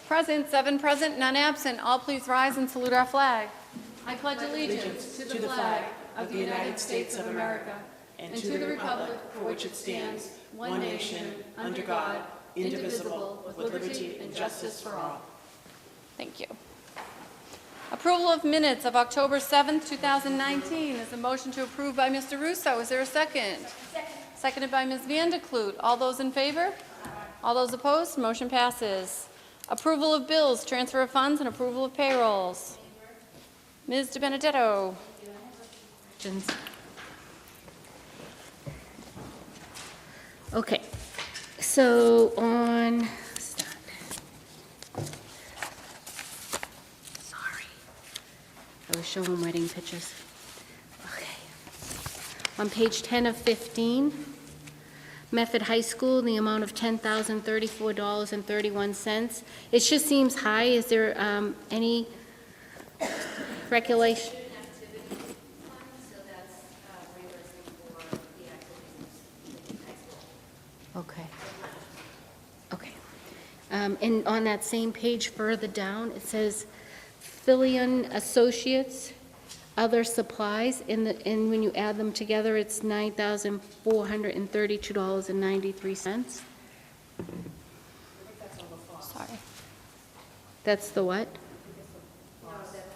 Present, 7 present, none absent. All please rise and salute our flag. I pledge allegiance to the flag of the United States of America and to the republic for which it stands, one nation, under God, indivisible, with liberty and justice for all. Thank you. Approval of minutes of October 7th, 2019. Is a motion to approve by Mr. Russo. Is there a second? Second. Seconded by Ms. Vanderkloot. All those in favor? All those opposed? Motion passes. Approval of bills, transfer of funds, and approval of payrolls. Ms. De Benedetto. Okay, so on, sorry, I was showing wedding pictures. Okay, on page 10 of 15, Medford High School, the amount of $10,034.31. It just seems high. Is there any recollection? Okay. Okay. And on that same page further down, it says Fillion Associates, other supplies, and when you add them together, it's $9,432.93. Sorry. That's the what?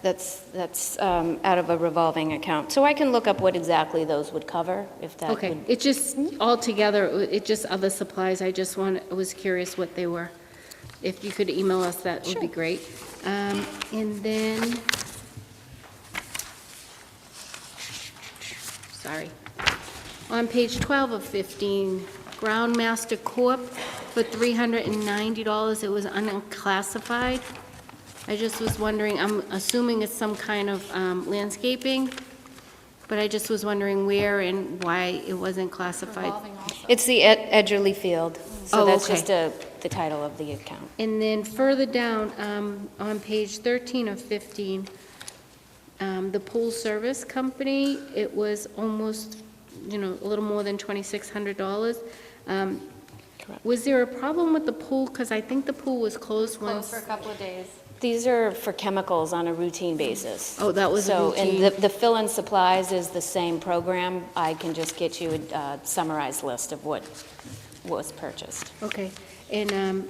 That's out of a revolving account. So I can look up what exactly those would cover, if that Okay, would... it just, altogether, it just other supplies, I was curious what they were. If you could email us, that would be great. And then, sorry, on page 12 of 15, Groundmaster Corp. for $390, it was unclassified. I just was wondering, I'm assuming it's some kind of landscaping, but I just was wondering where and why it wasn't classified. Revolving also. It's the Edgerly Field, so Oh, that's okay. just the title of the account. And then further down, on page 13 of 15, the pool service company, it was almost, a little more than $2,600. Correct. Was there a problem with the pool? Because I think the pool was closed Closed once. for a couple of days. These are for chemicals on a routine basis. Oh, that was a So, routine. and the fill-in supplies is the same program. I can just get you a summarized list of what was purchased. Okay, and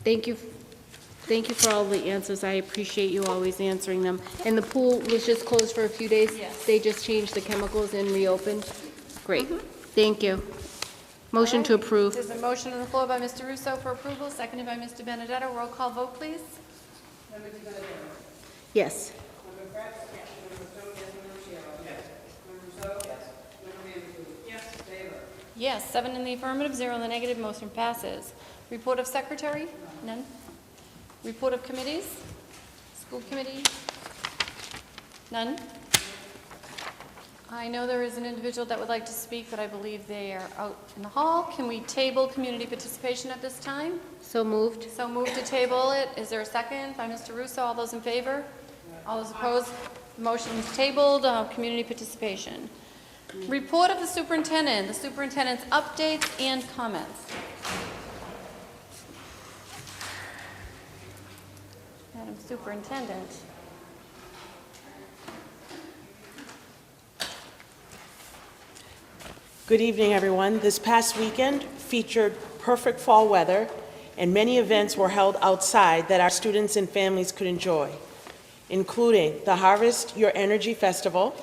thank you for all the answers. I appreciate you always answering them. And the pool was just closed for a few days? Yes. They just changed the chemicals and reopened? Great, thank you. Motion to approve. There's a motion on the floor by Mr. Russo for approval, seconded by Mr. Benedetto. Roll call vote, please. Yes. Yes, 7 in the affirmative, 0 in the negative, motion passes. Report of secretary? None. Report of committees? School committee? None. I know there is an individual that would like to speak, but I believe they are out in the hall. Can we table community participation at this time? So moved. So move to table it. Is there a second by Mr. Russo? All those in favor? All those opposed? Motion is tabled. Community participation. Report of the superintendent's updates and comments. Madam Superintendent. Good evening, everyone. This past weekend featured perfect fall weather, and many events were held outside that our students and families could enjoy, including the Harvest Your Energy Festival,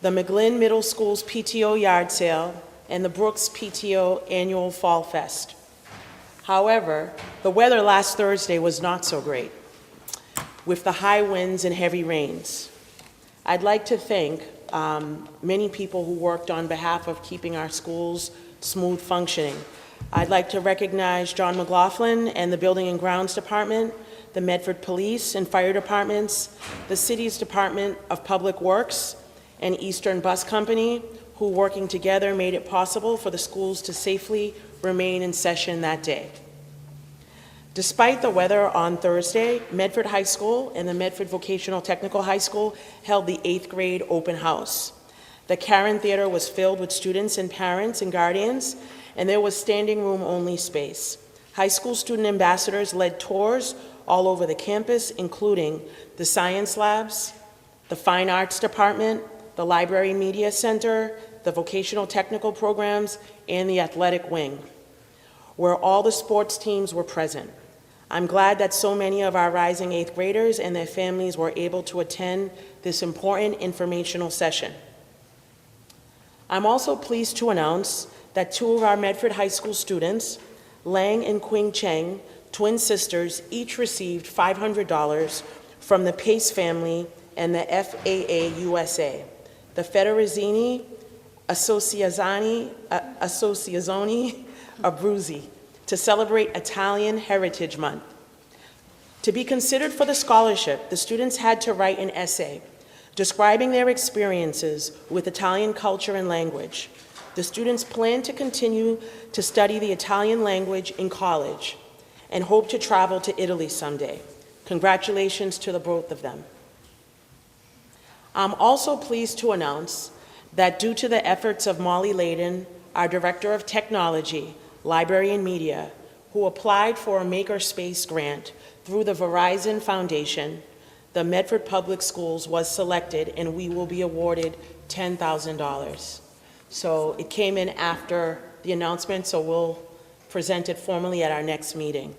the McGlynn Middle School's PTO Yard Sale, and the Brooks PTO Annual Fall Fest. However, the weather last Thursday was not so great, with the high winds and heavy rains. I'd like to thank many people who worked on behalf of keeping our schools smooth functioning. I'd like to recognize John McLaughlin and the Building and Grounds Department, the Medford Police and Fire Departments, the city's Department of Public Works, and Eastern Bus Company, who working together made it possible for the schools to safely remain in session that day. Despite the weather on Thursday, Medford High School and the Medford Vocational Technical High School held the 8th grade open house. The Karen Theater was filled with students and parents and guardians, and there was standing room only space. High school student ambassadors led tours all over the campus, including the science labs, the fine arts department, the library media center, the vocational technical programs, and the athletic wing, where all the sports teams were present. I'm glad that so many of our rising 8th graders and their families were able to attend this important informational session. I'm also pleased to announce that 2 of our Medford High School students, Lang and Quing Cheng, twin sisters, each received $500 from the Pace family and the FAA USA, the Federizzini Associazione Abruzzi, to celebrate Italian Heritage Month. To be considered for the scholarship, the students had to write an essay describing their experiences with Italian culture and language. The students plan to continue to study the Italian language in college and hope to travel to Italy someday. Congratulations to the both of them. I'm also pleased to announce that due to the efforts of Molly Layden, our Director of Technology, Library and Media, who applied for a Makerspace grant through the Verizon Foundation, the Medford Public Schools was selected and we will be awarded $10,000. So it came in after the announcement, so we'll present it formally at our next meeting.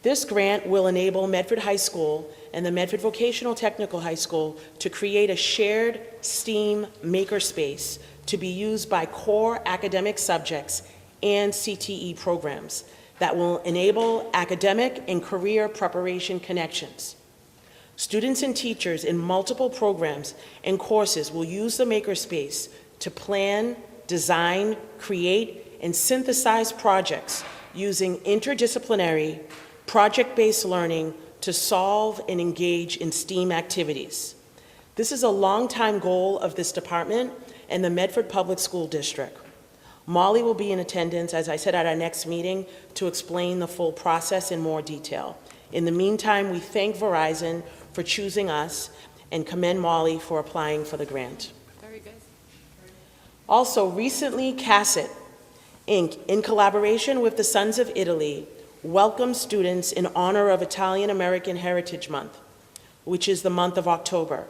This grant will enable Medford High School and the Medford Vocational Technical High School to create a shared STEAM makerspace to be used by core academic subjects and CTE programs that will enable academic and career preparation connections. Students and teachers in multiple programs and courses will use the makerspace to plan, design, create, and synthesize projects using interdisciplinary, project-based learning to solve and engage in STEAM activities. This is a long-time goal of this department and the Medford Public School District. Molly will be in attendance, as I said, at our next meeting to explain the full process in more detail. In the meantime, we thank Verizon for choosing us and commend Molly for applying for the grant. Very good. Also, recently, CASET, Inc., in collaboration with the Sons of Italy, welcomed students in honor of Italian American Heritage Month, which is the month of October.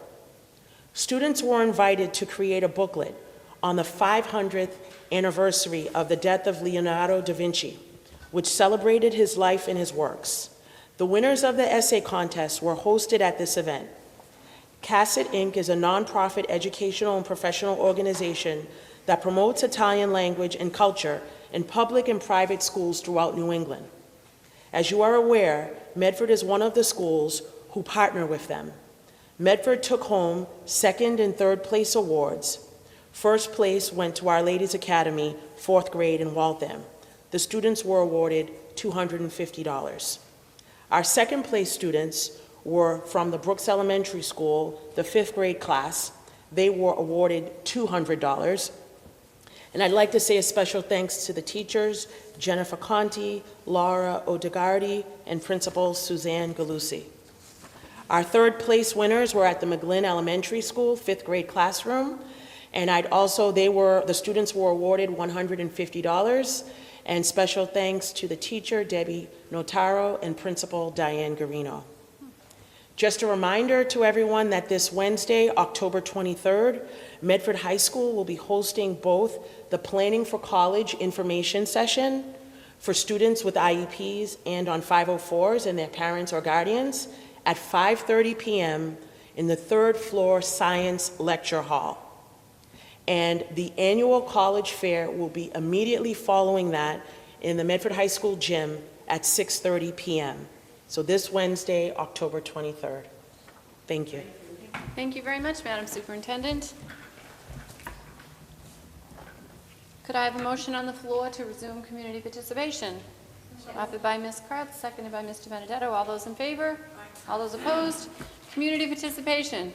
Students were invited to create a booklet on the 500th anniversary of the death of Leonardo da Vinci, which celebrated his life and his works. The winners of the essay contest were hosted at this event. CASET, Inc. is a nonprofit educational and professional organization that promotes Italian language and culture in public and private schools throughout New England. As you are aware, Medford is one of the schools who partner with them. Medford took home 2nd and 3rd place awards. First place went to Our Ladies Academy, 4th grade in Waltham. The students were awarded $250. Our 2nd place students were from the Brooks Elementary School, the 5th grade class. They were awarded $200. And I'd like to say a special thanks to the teachers, Jennifer Conti, Laura Odegardi, and Principal Suzanne Galusi. Our 3rd place winners were at the McGlynn Elementary School, 5th grade classroom. And the students were awarded $150. And special thanks to the teacher, Debbie Notaro, and Principal Diane Garino. Just a reminder to everyone that this Wednesday, October 23rd, Medford High School will be hosting both the Planning for College information session for students with IEPs and on 504s and their parents or guardians at 5:30 p.m. in the 3rd floor Science Lecture Hall. And the annual college fair will be immediately following that in the Medford High School gym at 6:30 p.m. So this Wednesday, October 23rd. Thank you. Thank you very much, Madam Superintendent. Could I have a motion on the floor to resume community participation? Offered by Ms. Kratz, seconded by Mr. Benedetto. All those in favor? All those opposed? Community participation.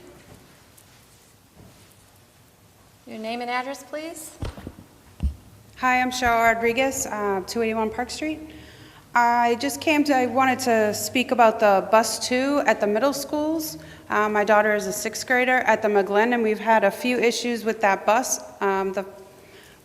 Your name and address, please. Hi, I'm Cheryl Rodriguez, 281 Park Street. I wanted to speak about the bus 2 at the middle schools. My daughter is a 6th grader at the McGlynn, and we've had a few issues with that bus.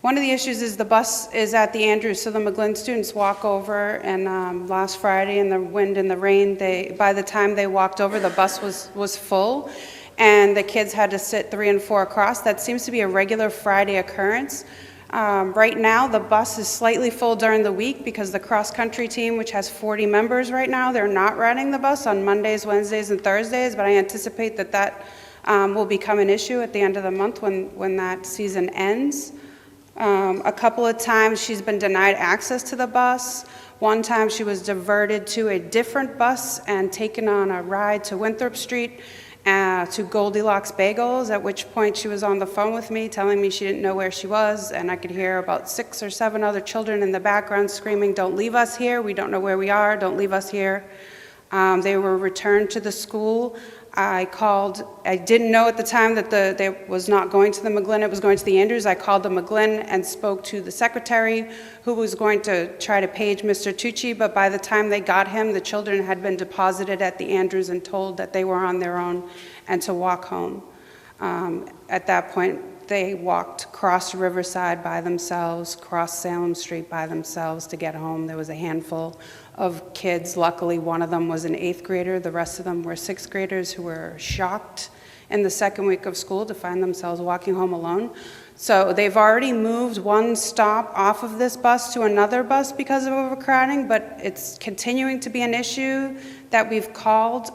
One of the issues is the bus is at the Andrews, so the McGlynn students walk over, and last Friday in the wind and the rain, by the time they walked over, the bus was full, and the kids had to sit 3 and 4 across. That seems to be a regular Friday occurrence. Right now, the bus is slightly full during the week because the cross-country team, which has 40 members right now, they're not riding the bus on Mondays, Wednesdays, and Thursdays, but I anticipate that will become an issue at the end of the month when that season ends. A couple of times she's been denied access to the bus. One time she was diverted to a different bus and taken on a ride to Winthrop Street to Goldilocks Bagels, at which point she was on the phone with me telling me she didn't know where she was, and I could hear about 6 or 7 other children in the background screaming, "Don't leave us here, we don't know where we are, don't leave us here." They were returned to the school. I didn't know at the time that they was not going to the McGlynn, it was going to the Andrews. I called the McGlynn and spoke to the secretary, who was going to try to page Mr. Tucci, but by the time they got him, the children had been deposited at the Andrews and told that they were on their own and to walk home. At that point, they walked across Riverside by themselves, crossed Salem Street by themselves to get home. There was a handful of kids. Luckily, one of them was an 8th grader. The rest of them were 6th graders who were shocked in the second week of school to find themselves walking home alone. So they've already moved one stop off of this bus to another bus because of overcrowding, but it's continuing to be an issue that we've called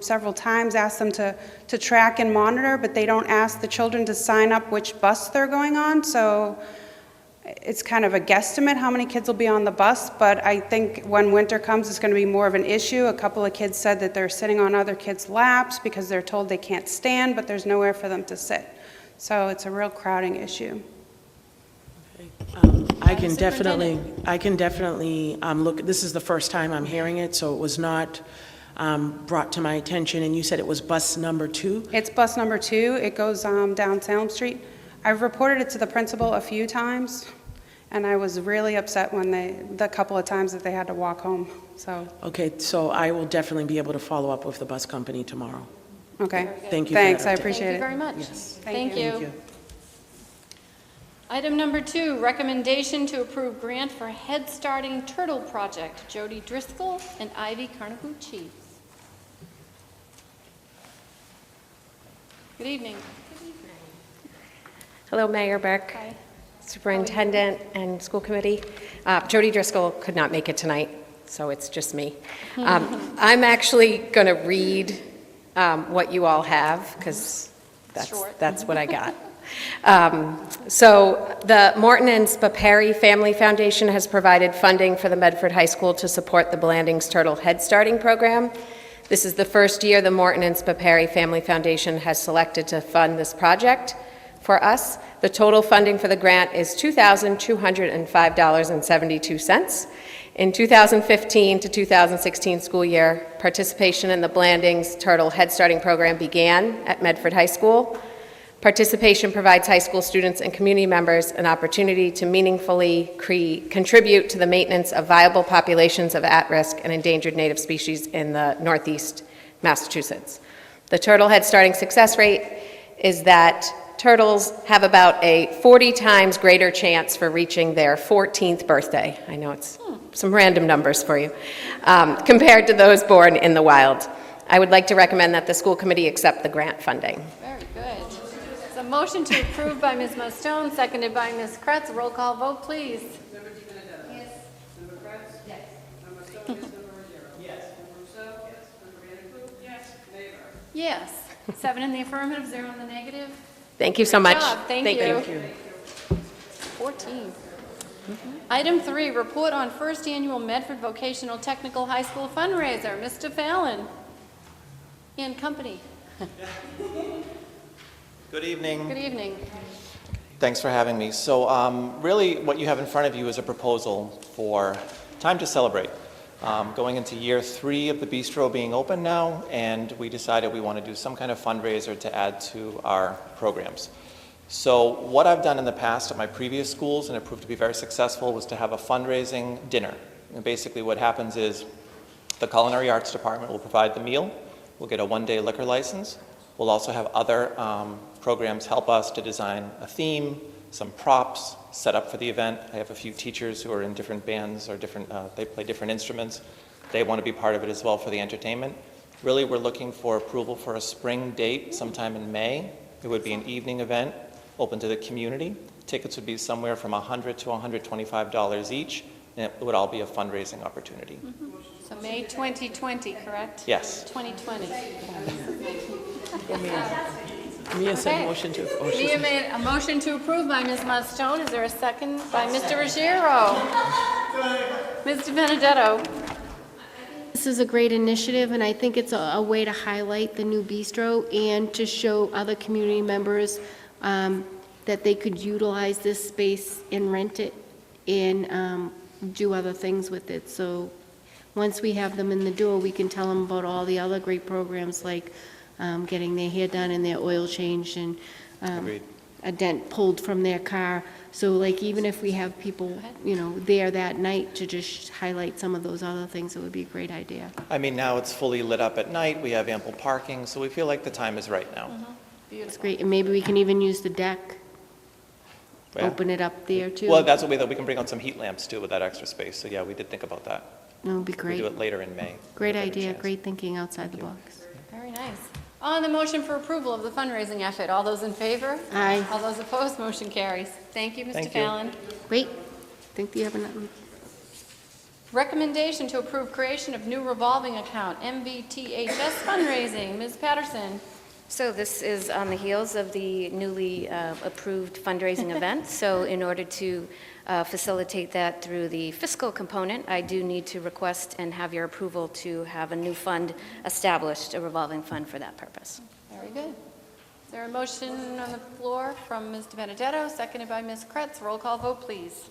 several times, asked them to track and monitor, but they don't ask the children to sign up which bus they're going on. So it's kind of a guesstimate how many kids will be on the bus, but I think when winter comes, it's going to be more of an issue. A couple of kids said that they're sitting on other kids' laps because they're told they can't stand, but there's nowhere for them to sit. So it's a real crowding issue. I can definitely look, this is the first time I'm hearing it, so it was not brought to my attention, and you said it was bus number 2? It's bus number 2. It goes down Salem Street. I've reported it to the principal a few times, and I was really upset when the couple of times that they had to walk home, so. Okay, so I will definitely be able to follow up with the bus company tomorrow. Okay. Thank you. Thanks, I for that update. appreciate Thank it. you very much. Yes. Thank Thank you. you. Item number 2, recommendation to approve grant for Head Starting Turtle Project, Jody Driscoll and Ivy Carnabucci. Good evening. Hello, Mayor Burke, Hi. Superintendent, and School Committee. Jody Driscoll could not make it tonight, so it's just me. I'm actually going to read what you all have, because that's what I got. So the Morton and Spapari Family Foundation has provided funding for the Medford High School to support the Blandings Turtle Head Starting Program. This is the first year the Morton and Spapari Family Foundation has selected to fund this project for us. The total funding for the grant is $2,205.72. In 2015 to 2016 school year, participation in the Blandings Turtle Head Starting Program began at Medford High School. Participation provides high school students and community members an opportunity to meaningfully contribute to the maintenance of viable populations of at-risk and endangered native species in the Northeast Massachusetts. The Turtle Head Starting success rate is that turtles have about a 40 times greater chance for reaching their 14th birthday. I know it's some random numbers for you, compared to those born in the wild. I would like to recommend that the school committee accept the grant funding. Very good. So motion to approve by Ms. Mostone, seconded by Ms. Kretz. Roll call vote, please. Member DiBenedetto? Yes. Member Kretz? Yes. Member Stone? Yes. Member Ruggiero? Yes. Member Rousseau? Yes. Member Vanderpool? Yes. Mayor Burke? Yes. 7 in the affirmative, 0 in the negative. Thank you so much. Good job. Thank you. 14. Item 3, report on first annual Medford Vocational Technical High School fundraiser. Mr. Fallon and company. Good evening. Good evening. Thanks for having me. So really what you have in front of you is a proposal for Time to Celebrate. Going into year 3 of the bistro being open now, and we decided we want to do some kind of fundraiser to add to our programs. So what I've done in the past at my previous schools, and it proved to be very successful, was to have a fundraising dinner. And basically what happens is the Culinary Arts Department will provide the meal. We'll get a 1-day liquor license. We'll also have other programs help us to design a theme, some props set up for the event. I have a few teachers who are in different bands or they play different instruments. They want to be part of it as well for the entertainment. Really, we're looking for approval for a spring date sometime in May. It would be an evening event, open to the community. Tickets would be somewhere from $100 to $125 each, and it would all be a fundraising opportunity. So May 2020, correct? Yes. 2020. Mia said Okay. motion to, Mia made a motion to approve by Ms. Mustone. Is there a second by Mr. Ruggiero? Mr. Benedetto? This is a great initiative, and I think it's a way to highlight the new bistro and to show other community members that they could utilize this space and rent it and do other things with it. So once we have them in the door, we can tell them about all the other great programs like getting their hair done and their oil changed and Agreed. a dent pulled from their car. So like even if we have people, there that night to just highlight some of those other things, it would be a great idea. I mean, now it's fully lit up at night. We have ample parking, so we feel like the time is right now. It's great, and maybe we can even use the deck, Yeah. open it up there too. Well, that's what we thought. We can bring out some heat lamps too with that extra space. So yeah, we did think about that. That would be We'll great. do it later in May. Great Give it a idea, chance. great thinking outside the box. Very nice. On the motion for approval of the fundraising effort, all those in favor? Aye. All those opposed, motion carries. Thank you, Mr. Thank you. Fallon. Wait, think you have another? Recommendation to approve creation of new revolving account, MVTHS fundraising. Ms. Patterson? So this is on the heels of the newly approved fundraising event. So in order to facilitate that through the fiscal component, I do need to request and have your approval to have a new fund established, a revolving fund for that purpose. Very good. Is there a motion on the floor from Mr. Benedetto, seconded by Ms. Kretz? Roll call vote, please.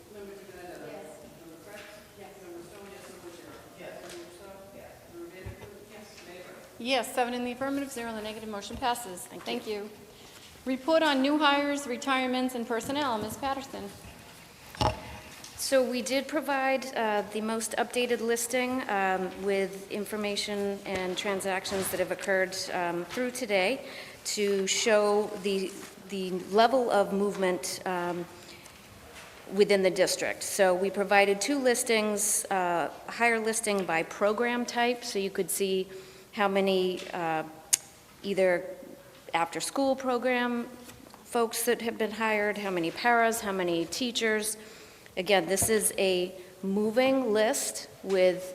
Yes, 7 in the affirmative, 0 in the negative, motion passes. Thank you. Report on new hires, retirements, and personnel. Ms. Patterson? So we did provide the most updated listing with information and transactions that have occurred through today to show the level of movement within the district. So we provided 2 listings, higher listing by program type, so you could see how many either after-school program folks that have been hired, how many paras, how many teachers. Again, this is a moving list with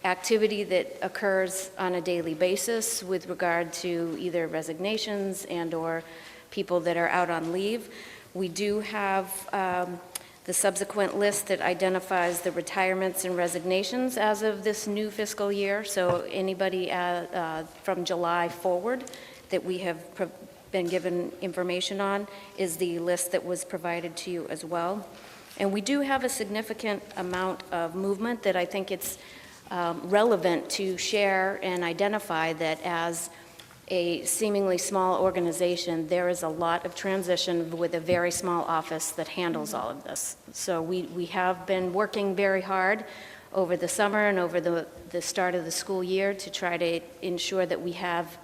activity that occurs on a daily basis with regard to either resignations and/or people that are out on leave. We do have the subsequent list that identifies the retirements and resignations as of this new fiscal year. So anybody from July forward that we have been given information on is the list that was provided to you as well. And we do have a significant amount of movement that I think it's relevant to share and identify that as a seemingly small organization, there is a lot of transition with a very small office that handles all of this. So we have been working very hard over the summer and over the start of the school year to try to ensure that we have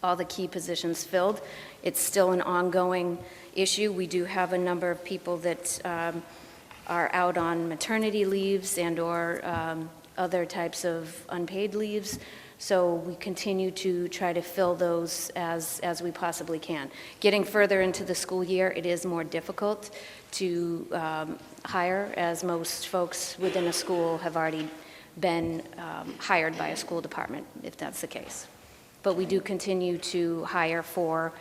all the key positions filled. It's still an ongoing issue. We do have a number of people that are out on maternity leaves and/or other types of unpaid leaves. So we continue to try to fill those as we possibly can. Getting further into the school year, it is more difficult to hire, as most folks within a school have already been hired by a school department, if that's the case. But we do continue to hire for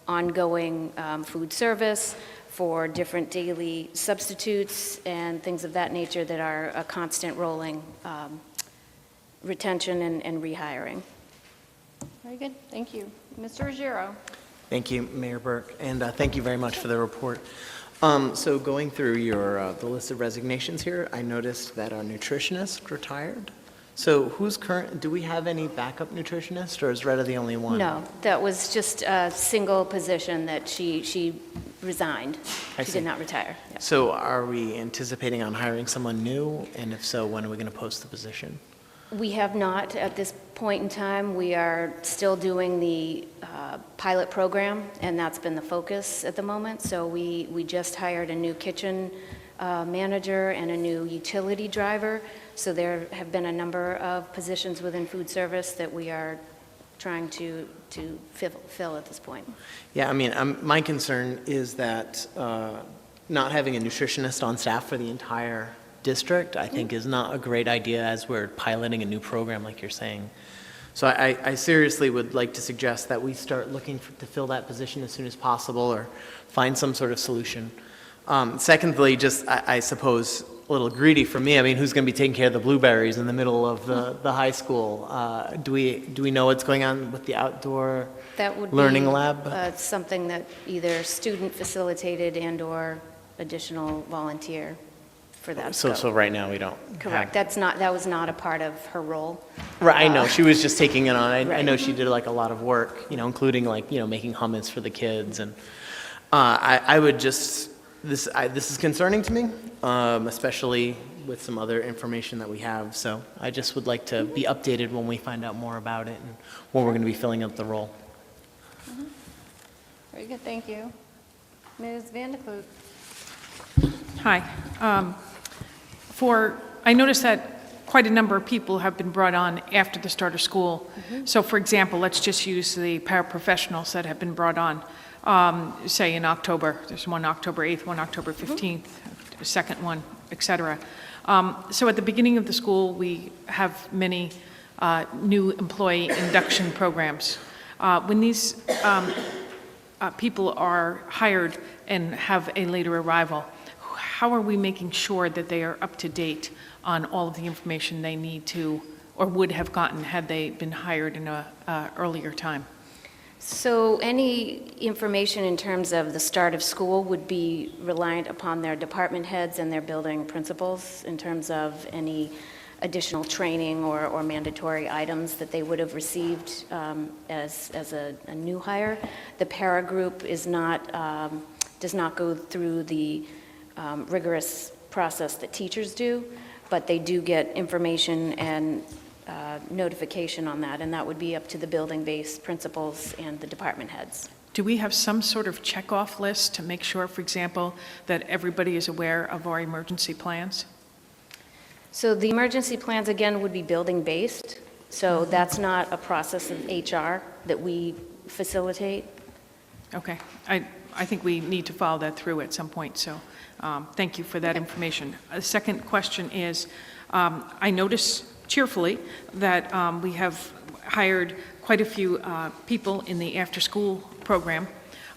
ongoing food service, for different daily substitutes and things of that nature that are a constant rolling retention and rehiring. Very good, thank you. Mr. Ruggiero? Thank you, Mayor Burke, and thank you very much for the report. So going through the list of resignations here, I noticed that our nutritionist retired. So who's current, do we have any backup nutritionist, or is Retta the only one? No, that was just a single position that she resigned. I She see. did not retire. Yeah. So are we anticipating on hiring someone new, and if so, when are we going to post the position? We have not at this point in time. We are still doing the pilot program, and that's been the focus at the moment. So we just hired a new kitchen manager and a new utility driver. So there have been a number of positions within food service that we are trying to fill at this point. Yeah, I mean, my concern is that not having a nutritionist on staff for the entire district, I think, is not a great idea as we're piloting a new program like you're saying. So I seriously would like to suggest that we start looking to fill that position as soon as possible or find some sort of solution. Secondly, just I suppose a little greedy for me, I mean, who's going to be taking care of the blueberries in the middle of the high school? Do we know what's going on with the outdoor That would learning be lab? something that either student facilitated and/or additional volunteer for that So scope. right now we don't. Correct. have- That was not a part of her role. Right, I know, she was just taking it on. I Right. know she did like a lot of work, including like, making hummus for the kids. And I would just, this is concerning to me, especially with some other information that we have. So I just would like to be updated when we find out more about it and when we're going to be filling up the role. Very good, thank you. Ms. Van de Kloot. Hi. I noticed that quite a number of people have been brought on after the start of school. So for example, let's just use the paraprofessionals that have been brought on, say in October. There's one October 8th, one October 15th, a second one, et cetera. So at the beginning of the school, we have many new employee induction programs. When these people are hired and have a later arrival, how are we making sure that they are up to date on all of the information they need to or would have gotten had they been hired in a earlier time? So any information in terms of the start of school would be reliant upon their department heads and their building principals in terms of any additional training or mandatory items that they would have received as a new hire. The para group does not go through the rigorous process that teachers do, but they do get information and notification on that, and that would be up to the building-based principals and the department heads. Do we have some sort of checkoff list to make sure, for example, that everybody is aware of our emergency plans? So the emergency plans, again, would be building-based, so that's not a process of HR that we facilitate. Okay. I think we need to follow that through at some point, so thank you for that information. A second question is, I notice cheerfully that we have hired quite a few people in the after-school program,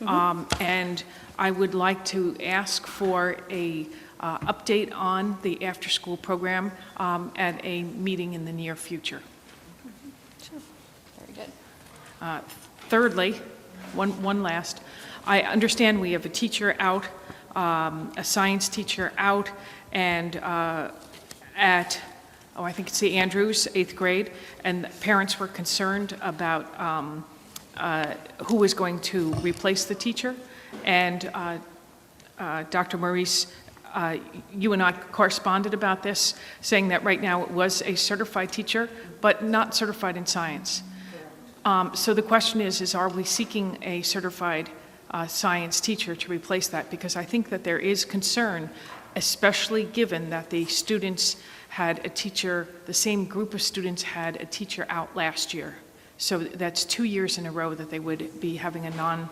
and I would like to ask for a update on the after-school program at a meeting in the near future. Sure. Very good. Thirdly, one last, I understand we have a teacher out, a science teacher out, and I think it's the Andrews, 8th grade, and parents were concerned about who was going to replace the teacher. And Dr. Maurice, you and I corresponded about this, saying that right now it was a certified teacher, but not certified in science. So the question is are we seeking a certified science teacher to replace that? Because I think that there is concern, especially given that the students had a teacher, the same group of students had a teacher out last year. So that's 2 years in a row that they would be having a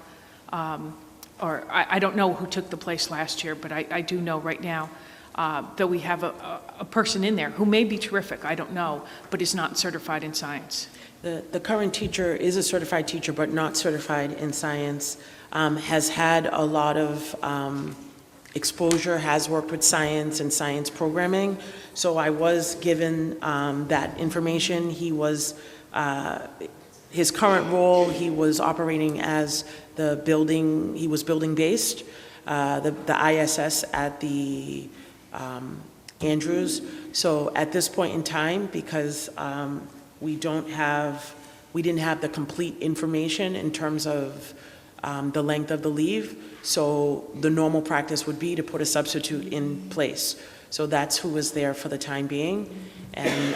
I don't know who took the place last year, but I do know right now that we have a person in there who may be terrific, I don't know, but is not certified in science. The current teacher is a certified teacher, but not certified in science, has had a lot of exposure, has worked with science and science programming. So I was given that information. He was, his current role, he was operating as he was building-based, the ISS at the Andrews. So at this point in time, because we didn't have the complete information in terms of the length of the leave, so the normal practice would be to put a substitute in place. So that's who is there for the time being, and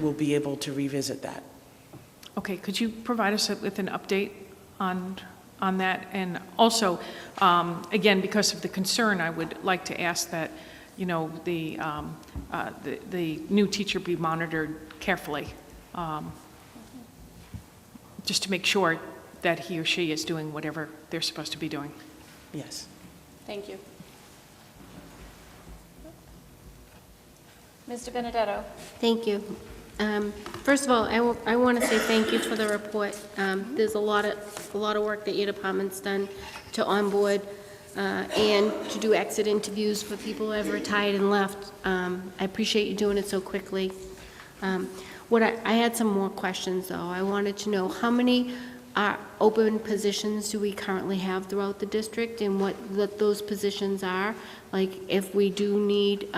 we'll be able to revisit that. Okay, could you provide us with an update on that? And also, again, because of the concern, I would like to ask that, you know, the new teacher be monitored carefully, just to make sure that he or she is doing whatever they're supposed to be doing. Yes. Thank you. Mr. Benedetto? Thank you. First of all, I want to say thank you for the report. There's a lot of work that your department's done to onboard and to do exit interviews for people who have retired and left. I appreciate you doing it so quickly. I had some more questions, though. I wanted to know how many open positions do we currently have throughout the district, and what those positions are? Like, if we do need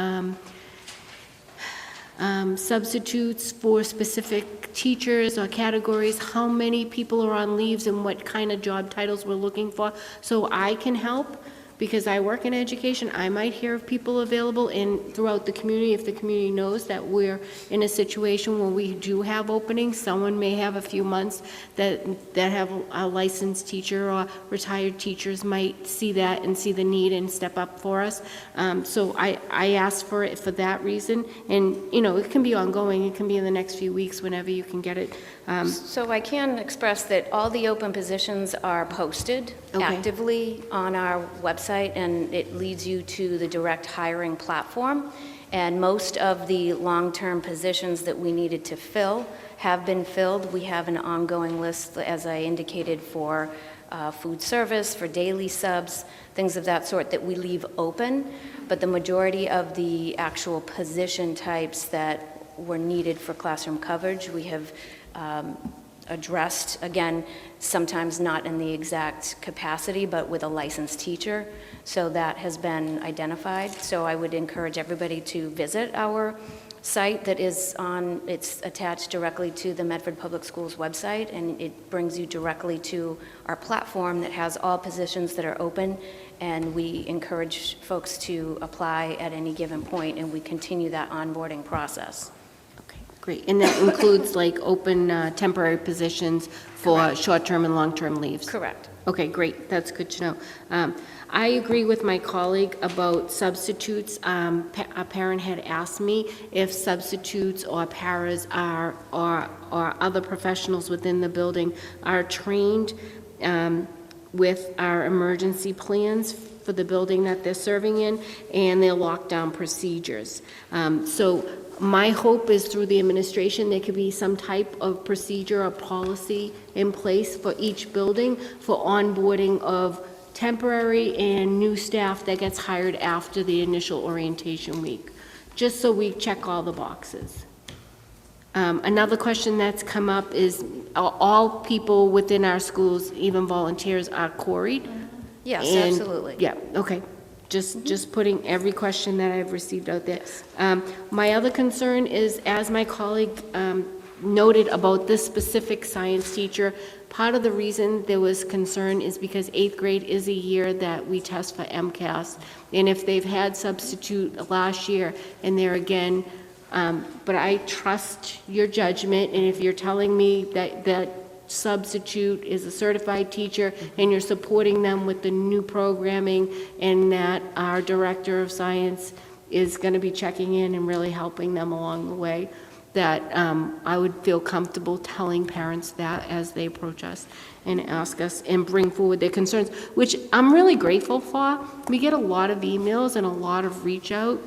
substitutes for specific teachers or categories, how many people are on leaves and what kind of job titles we're looking for, so I can help, because I work in education. I might hear of people available throughout the community. If the community knows that we're in a situation where we do have openings, someone may have a few months that have a licensed teacher, or retired teachers might see that and see the need and step up for us. So I asked for it for that reason, and you know, it can be ongoing. It can be in the next few weeks, whenever you can get it. So I can express that all the open positions are posted actively on our website, and it leads you to the direct hiring platform. And most of the long-term positions that we needed to fill have been filled. We have an ongoing list, as I indicated, for food service, for daily subs, things of that sort that we leave open. But the majority of the actual position types that were needed for classroom coverage, we have addressed, again, sometimes not in the exact capacity, but with a licensed teacher. So that has been identified. So I would encourage everybody to visit our site that is it's attached directly to the Medford Public Schools website, and it brings you directly to our platform that has all positions that are open, and we encourage folks to apply at any given point, and we continue that onboarding process. Great, and that includes like open temporary positions for short-term and long-term leaves? Correct. Okay, great, that's good to know. I agree with my colleague about substitutes. A parent had asked me if substitutes or paras or other professionals within the building are trained with our emergency plans for the building that they're serving in and their lockdown procedures. So my hope is through the administration, there could be some type of procedure or policy in place for each building for onboarding of temporary and new staff that gets hired after the initial orientation week, just so we check all the boxes. Another question that's come up is, all people within our schools, even volunteers, are quarried? Yes, And- absolutely. Yeah, okay. Just putting every question that I've received out there. My other concern is, as my colleague noted about this specific science teacher, part of the reason there was concern is because 8th grade is a year that we test for MCAS. And if they've had substitute last year and they're again, but I trust your judgment, and if you're telling me that substitute is a certified teacher and you're supporting them with the new programming, and that our director of science is going to be checking in and really helping them along the way, that I would feel comfortable telling parents that as they approach us and ask us and bring forward their concerns, which I'm really grateful for. We get a lot of emails and a lot of reach out,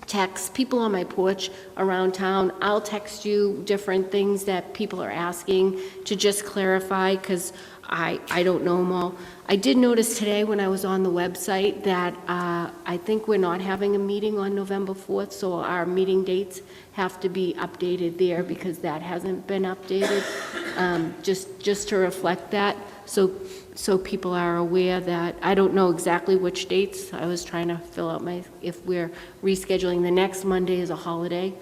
texts, people on my porch around town. I'll text you different things that people are asking to just clarify, because I don't know them all. I did notice today when I was on the website that I think we're not having a meeting on November 4th, so our meeting dates have to be updated there, because that hasn't been updated, just to reflect that. So people are aware that, I don't know exactly which dates. I was trying to fill out if we're rescheduling. The next Monday is a holiday,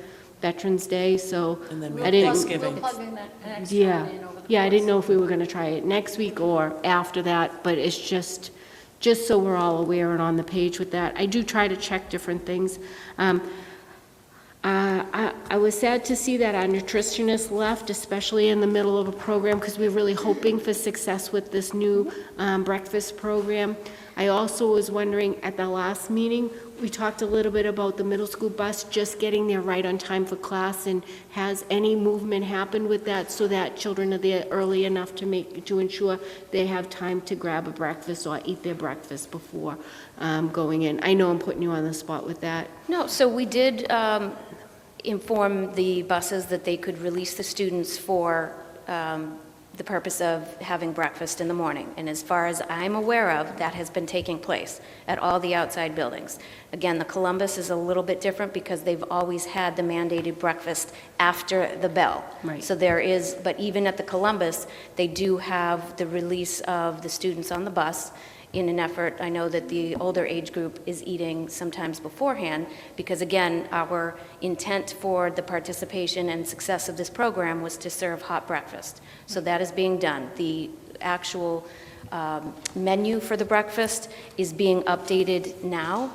Veterans Day, so And then I didn't. Thanksgiving. We'll plug in that next Yeah, one in over the yeah, I course. didn't know if we were gonna try it next week or after that, but it's just just so we're all aware and on the page with that. I do try to check different things. I was sad to see that our nutritionist left, especially in the middle of a program, because we're really hoping for success with this new breakfast program. I also was wondering, at the last meeting, we talked a little bit about the middle school bus just getting there right on time for class, and has any movement happened with that so that children are there early enough to ensure they have time to grab a breakfast or eat their breakfast before going in? I know I'm putting you on the spot with that. No, so we did inform the buses that they could release the students for the purpose of having breakfast in the morning. And as far as I'm aware of, that has been taking place at all the outside buildings. Again, the Columbus is a little bit different because they've always had the mandated breakfast after the bell. Right. So there is, but even at the Columbus, they do have the release of the students on the bus in an effort. I know that the older age group is eating sometimes beforehand, because again, our intent for the participation and success of this program was to serve hot breakfast. So that is being done. The actual menu for the breakfast is being updated now.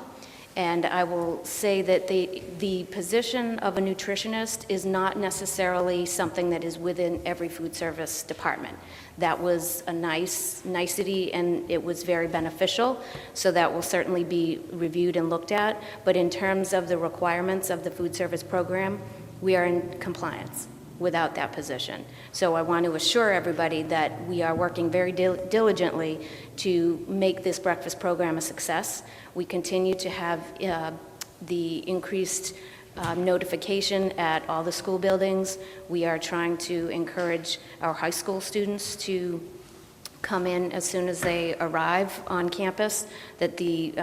And I will say that the position of a nutritionist is not necessarily something that is within every food service department. That was a nicety, and it was very beneficial, so that will certainly be reviewed and looked at. But in terms of the requirements of the food service program, we are in compliance without that position. So I want to assure everybody that we are working very diligently to make this breakfast program a success. We continue to have the increased notification at all the school buildings. We are trying to encourage our high school students to come in as soon as they arrive on campus, that the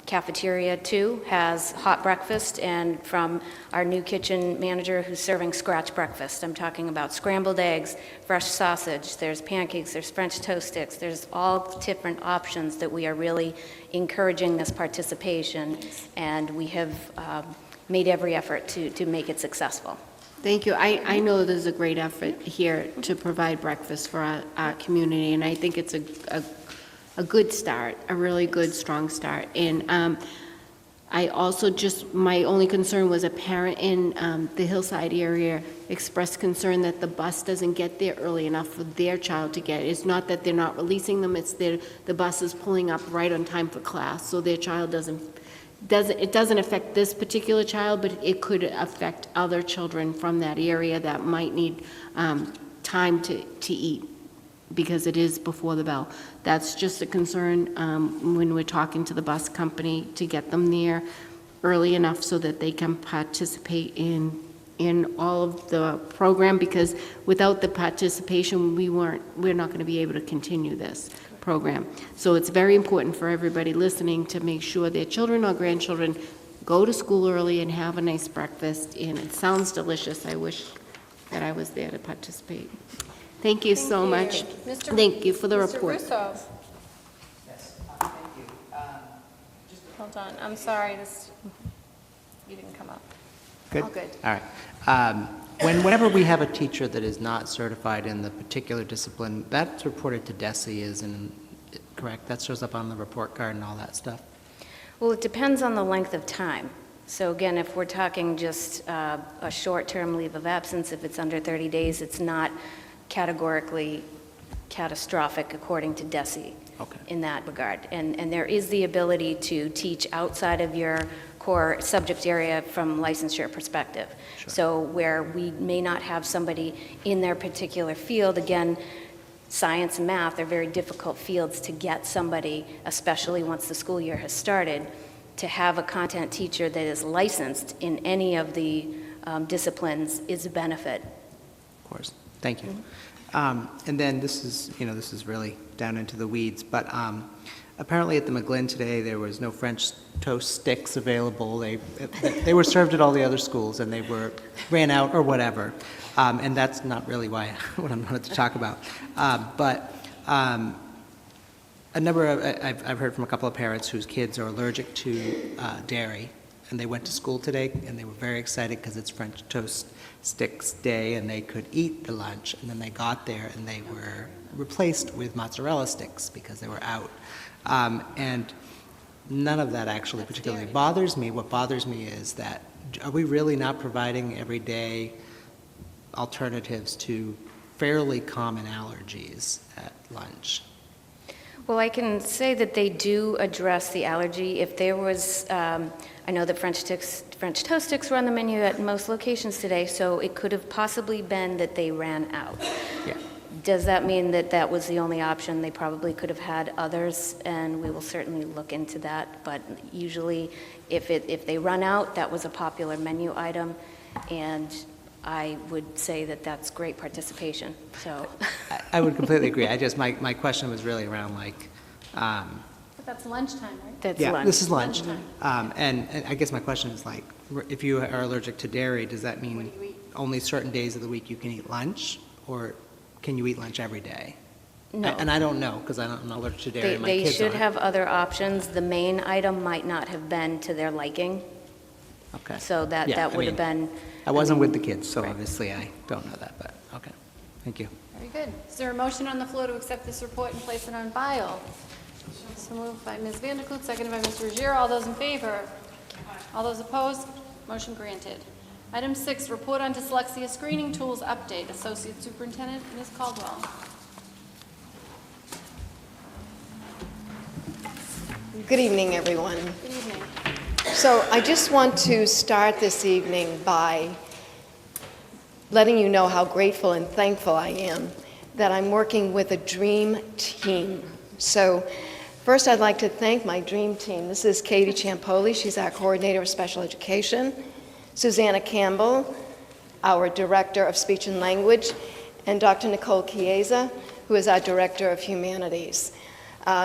cafeteria too has hot breakfast, and from our new kitchen manager who's serving scratch breakfast. I'm talking about scrambled eggs, fresh sausage, there's pancakes, there's French toast sticks, there's all different options that we are really encouraging this participation, and we have made every effort to make it successful. Thank you. I know there's a great effort here to provide breakfast for our community, and I think it's a good start, a really good, strong start. And I also my only concern was a parent in the Hillside area expressed concern that the bus doesn't get there early enough for their child to get. It's not that they're not releasing them, it's the bus is pulling up right on time for class, so their child it doesn't affect this particular child, but it could affect other children from that area that might need time to eat, because it is before the bell. That's just a concern when we're talking to the bus company to get them there early enough so that they can participate in all of the program, because without the participation, we're not going to be able to continue this program. So it's very important for everybody listening to make sure their children or grandchildren go to school early and have a nice breakfast, and it sounds delicious. I wish that I was there to participate. Thank you so much. Thank you for the report. Mr. Russo. Yes, thank you. Hold on, I'm sorry, you didn't come up. Good? All good. All right. Whenever we have a teacher that is not certified in the particular discipline, that's reported to DESE, isn't correct? That shows up on the report card and all that stuff? Well, it depends on the length of time. So again, if we're talking just a short-term leave of absence, if it's under 30 days, it's not categorically catastrophic according to DESE in that regard. And there is the ability to teach outside of your core subject area from licensure perspective. Sure. So where we may not have somebody in their particular field, again, science and math are very difficult fields to get somebody, especially once the school year has started, to have a content teacher that is licensed in any of the disciplines is a benefit. Of course. Thank you. And then this is really down into the weeds, but apparently at the McGlynn today, there was no French toast sticks available. They were served at all the other schools, and they ran out or whatever. And that's not really what I wanted to talk about. But I've heard from a couple of parents whose kids are allergic to dairy, and they went to school today, and they were very excited because it's French Toast Sticks Day, and they could eat the lunch, and then they got there, and they were replaced with mozzarella sticks because they were out. And none of that actually particularly bothers me. What bothers me is that, are we really not providing everyday alternatives to fairly common allergies at lunch? Well, I can say that they do address the allergy. If there was, I know that French toast sticks were on the menu at most locations today, so it could have possibly been that they ran out. Yeah. Does that mean that that was the only option? They probably could have had others, and we will certainly look into that. But usually, if they run out, that was a popular menu item, and I would say that that's great participation, so. I would completely agree. I just, my question was really around like, But that's lunchtime, right? That's yeah, lunch. this is lunch. And I guess my question is like, if you are allergic to dairy, does that mean only certain days of the week you can eat lunch? Or can you eat lunch every day? No. And I don't know, because I'm not allergic to dairy, They and my they kids should aren't. have other options. The main item might not have been to their liking, Okay. so that Yeah, that I would have mean, been. I wasn't mean, with the kids, so right. obviously I don't know that, but, okay. Thank you. Very good. Is there a motion on the floor to accept this report and place it on file? So moved by Ms. Vanderklut, seconded by Mr. Ruggiero. All those in favor? All those opposed? Motion granted. Item 6, report on dyslexia screening tools update. Associate Superintendent, Ms. Caldwell. Good evening, everyone. Good evening. So I just want to start this evening by letting you know how grateful and thankful I am that I'm working with a dream team. So first, I'd like to thank my dream team. This is Katie Ciampoli. She's our coordinator of special education. Susanna Campbell, our director of speech and language, and Dr. Nicole Chiesa, who is our director of humanities.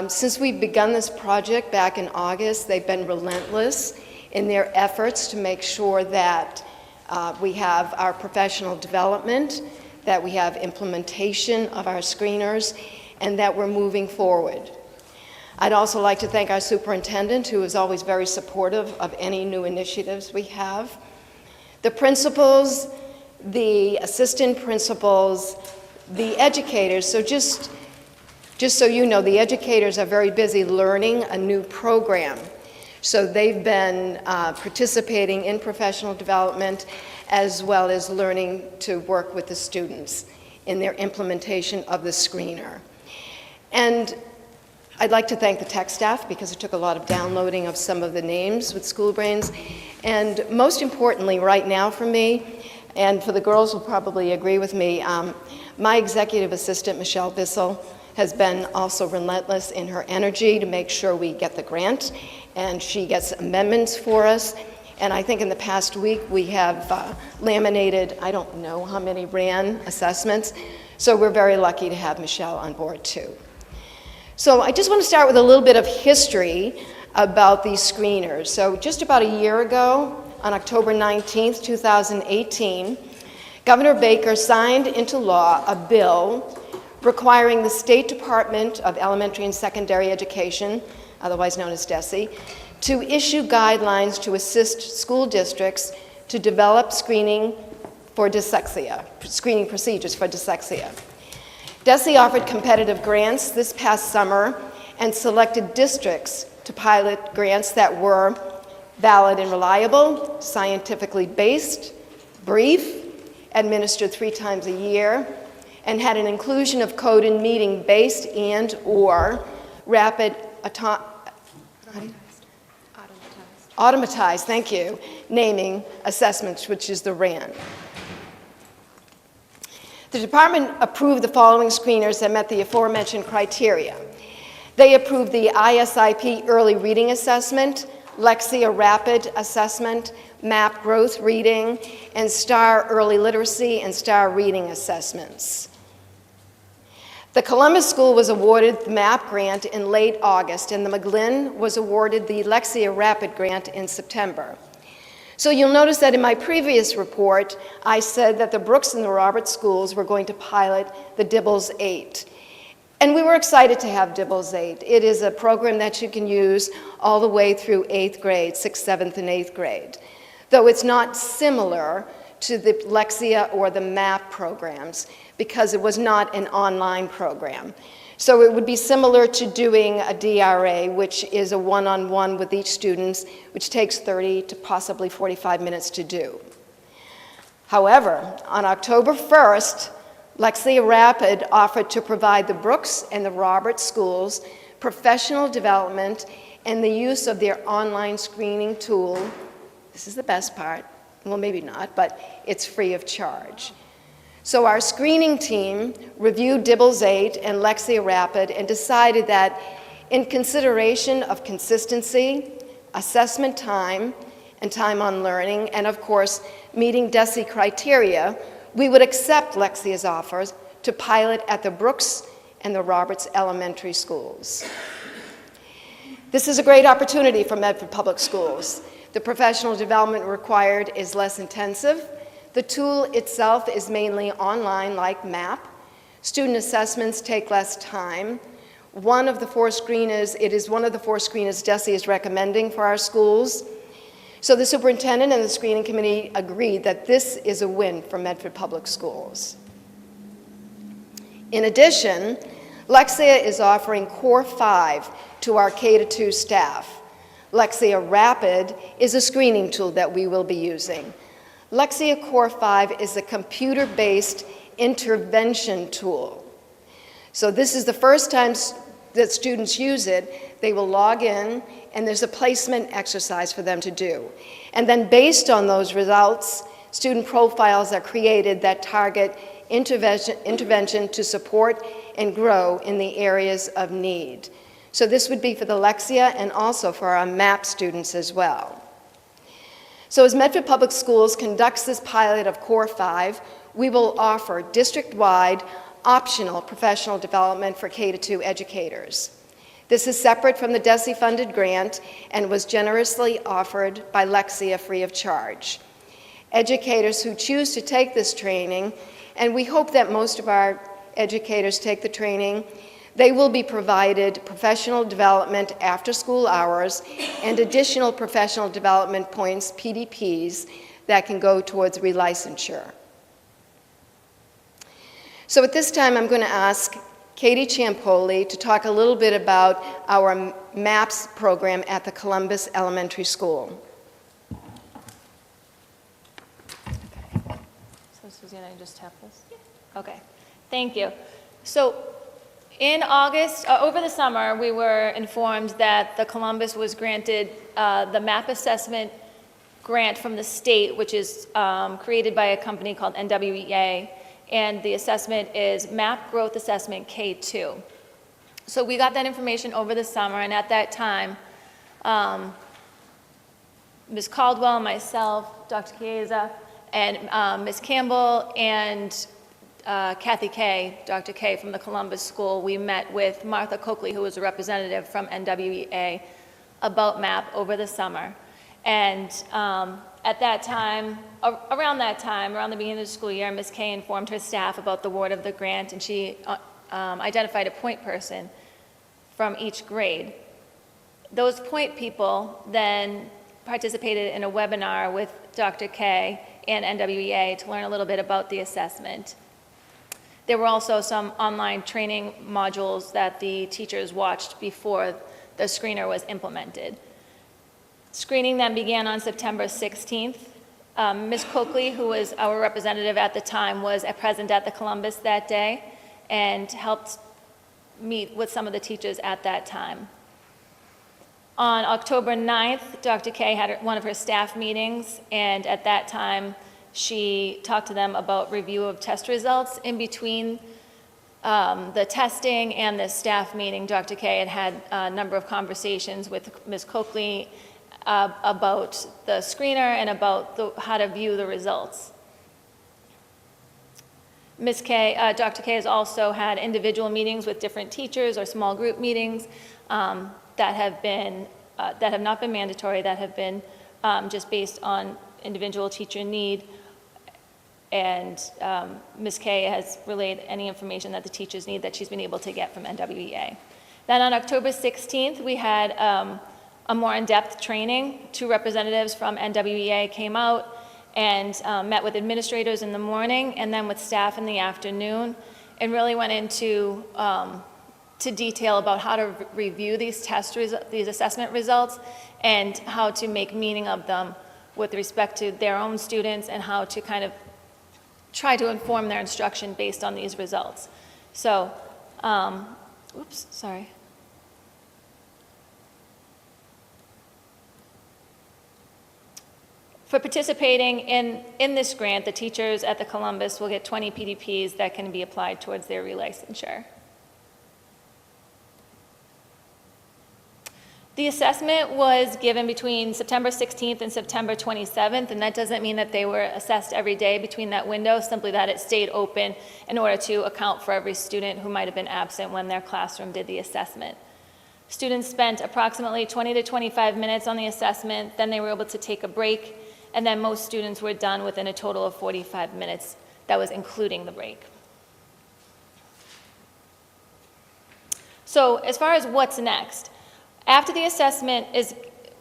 Since we've begun this project back in August, they've been relentless in their efforts to make sure that we have our professional development, that we have implementation of our screeners, and that we're moving forward. I'd also like to thank our superintendent, who is always very supportive of any new initiatives we have. The principals, the assistant principals, the educators. So just so you know, the educators are very busy learning a new program. So they've been participating in professional development as well as learning to work with the students in their implementation of the screener. And I'd like to thank the tech staff because it took a lot of downloading of some of the names with School Brains. And most importantly, right now for me, and for the girls who probably agree with me, my executive assistant, Michelle Bissell, has been also relentless in her energy to make sure we get the grant, and she gets amendments for us. And I think in the past week we have laminated, I don't know how many RAN assessments, so we're very lucky to have Michelle on board too. So I just want to start with a little bit of history about these screeners. So just about a year ago, on October 19th, 2018, Governor Baker signed into law a bill requiring the State Department of Elementary and Secondary Education, otherwise known as DESE, to issue guidelines to assist school districts to develop screening for dyslexia, screening procedures for dyslexia. DESE offered competitive grants this past summer and selected districts to pilot grants that were valid and reliable, scientifically based, brief, administered 3 times a year, and had an inclusion of code and meeting based and or rapid automatized, thank you, naming assessments, which is the RAN. The department approved the following screeners that met the aforementioned criteria. They approved the ISIP Early Reading Assessment, Lexia Rapid Assessment, MAP Growth Reading, and STAR Early Literacy and STAR Reading Assessments. The Columbus School was awarded the MAP grant in late August, and the McGlynn was awarded the Lexia Rapid grant in September. So you'll notice that in my previous report, I said that the Brooks and the Roberts schools were going to pilot the Dibbles 8. And we were excited to have Dibbles 8. It is a program that you can use all the way through 8th grade, 6th, 7th, and 8th grade, though it's not similar to the Lexia or the MAP programs because it was not an online program. So it would be similar to doing a DRA, which is a one-on-one with each student, which takes 30 to possibly 45 minutes to do. However, on October 1st, Lexia Rapid offered to provide the Brooks and the Roberts schools professional development and the use of their online screening tool. This is the best part. Well, maybe not, but it's free of charge. So our screening team reviewed Dibbles 8 and Lexia Rapid and decided that in consideration of consistency, assessment time, and time on learning, and of course, meeting DESE criteria, we would accept Lexia's offers to pilot at the Brooks and the Roberts elementary schools. This is a great opportunity for Medford Public Schools. The professional development required is less intensive. The tool itself is mainly online, like MAP. Student assessments take less time. It is one of the four screeners DESE is recommending for our schools. So the superintendent and the screening committee agreed that this is a win for Medford Public Schools. In addition, Lexia is offering Core 5 to our K-2 staff. Lexia Rapid is a screening tool that we will be using. Lexia Core 5 is a computer-based intervention tool. So this is the first time that students use it. They will log in, and there's a placement exercise for them to do. And then based on those results, student profiles are created that target intervention to support and grow in the areas of need. So this would be for the Lexia and also for our MAP students as well. So as Medford Public Schools conducts this pilot of Core 5, we will offer district-wide optional professional development for K-2 educators. This is separate from the DESE-funded grant and was generously offered by Lexia free of charge. Educators who choose to take this training, and we hope that most of our educators take the training, they will be provided professional development after school hours and additional professional development points, PDPs, that can go towards relicensure. So at this time, I'm going to ask Katie Ciampoli to talk a little bit about our MAPS program at the Columbus Elementary School. So Susanna, you just tap this? Okay, thank you. So in August, over the summer, we were informed that the Columbus was granted the MAP assessment grant from the state, which is created by a company called NWEA, and the assessment is MAP Growth Assessment K2. So we got that information over the summer, and at that time, Ms. Caldwell, myself, Dr. Chiesa, and Ms. Campbell, and Kathy Kay, Dr. Kay from the Columbus School, we met with Martha Coakley, who was a representative from NWEA, about MAP over the summer. And at that time, around the beginning of the school year, Ms. Kay informed her staff about the award of the grant, and she identified a point person from each grade. Those point people then participated in a webinar with Dr. Kay and NWEA to learn a little bit about the assessment. There were also some online training modules that the teachers watched before the screener was implemented. Screening then began on September 16th. Ms. Coakley, who was our representative at the time, was present at the Columbus that day and helped meet with some of the teachers at that time. On October 9th, Dr. Kay had one of her staff meetings, and at that time, she talked to them about review of test results. In between the testing and the staff meeting, Dr. Kay had a number of conversations with Ms. Coakley about the screener and about how to view the results. Ms. Kay, Dr. Kay has also had individual meetings with different teachers or small group meetings that have not been mandatory, that have been just based on individual teacher need. And Ms. Kay has relayed any information that the teachers need that she's been able to get from NWEA. Then on October 16th, we had a more in-depth training. 2 representatives from NWEA came out and met with administrators in the morning and then with staff in the afternoon, and really went into to detail about how to review these these assessment results and how to make meaning of them with respect to their own students and how to kind of try to inform their instruction based on these results. So, oops, sorry. For participating in this grant, the teachers at the Columbus will get 20 PDPs that can be applied towards their relicensure. The assessment was given between September 16th and September 27th, and that doesn't mean that they were assessed every day between that window, simply that it stayed open in order to account for every student who might have been absent when their classroom did the assessment. Students spent approximately 20 to 25 minutes on the assessment, then they were able to take a break, and then most students were done within a total of 45 minutes. That was including the break. So as far as what's next, after the assessment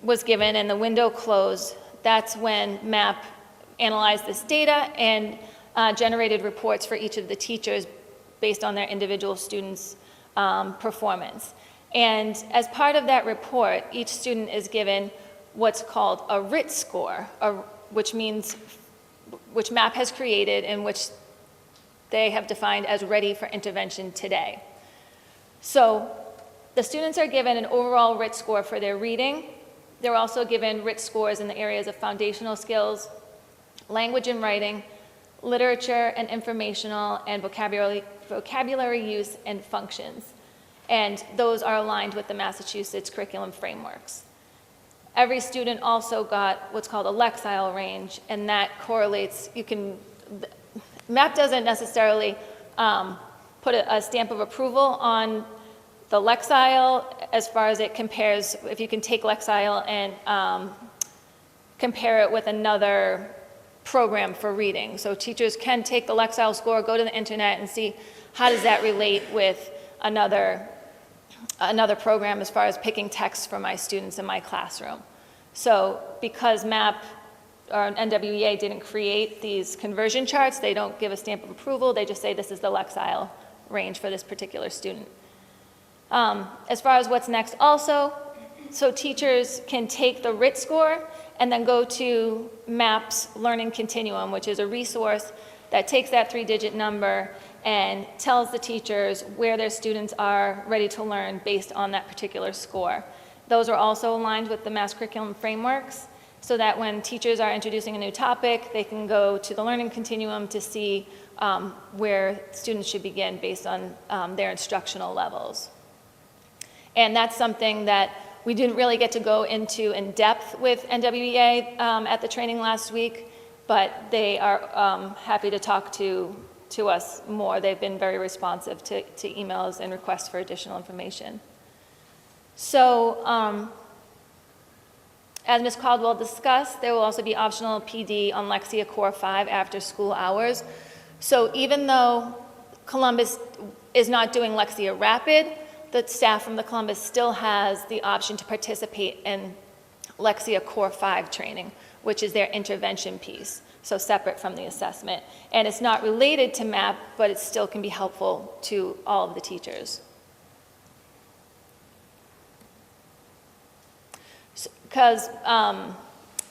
was given and the window closed, that's when MAP analyzed this data and generated reports for each of the teachers based on their individual students' performance. And as part of that report, each student is given what's called a RIT score, which MAP has created and which they have defined as ready for intervention today. So the students are given an overall RIT score for their reading. They're also given RIT scores in the areas of foundational skills, language and writing, literature and informational, and vocabulary use and functions. And those are aligned with the Massachusetts curriculum frameworks. Every student also got what's called a Lexile range, and that correlates, MAP doesn't necessarily put a stamp of approval on the Lexile as far as it compares, if you can take Lexile and compare it with another program for reading. So teachers can take the Lexile score, go to the internet and see how does that relate with another program as far as picking text for my students in my classroom. So because MAP or NWEA didn't create these conversion charts, they don't give a stamp of approval, they just say this is the Lexile range for this particular student. As far as what's next also, so teachers can take the RIT score and then go to MAP's Learning Continuum, which is a resource that takes that 3-digit number and tells the teachers where their students are ready to learn based on that particular score. Those are also aligned with the Mass Curriculum frameworks, so that when teachers are introducing a new topic, they can go to the Learning Continuum to see where students should begin based on their instructional levels. And that's something that we didn't really get to go into in depth with NWEA at the training last week, but they are happy to talk to us more. They've been very responsive to emails and requests for additional information. So as Ms. Caldwell discussed, there will also be optional PD on Lexia Core 5 after school hours. So even though Columbus is not doing Lexia Rapid, the staff from the Columbus still has the option to participate in Lexia Core 5 training, which is their intervention piece, so separate from the assessment. And it's not related to MAP, but it still can be helpful to all of the teachers. Because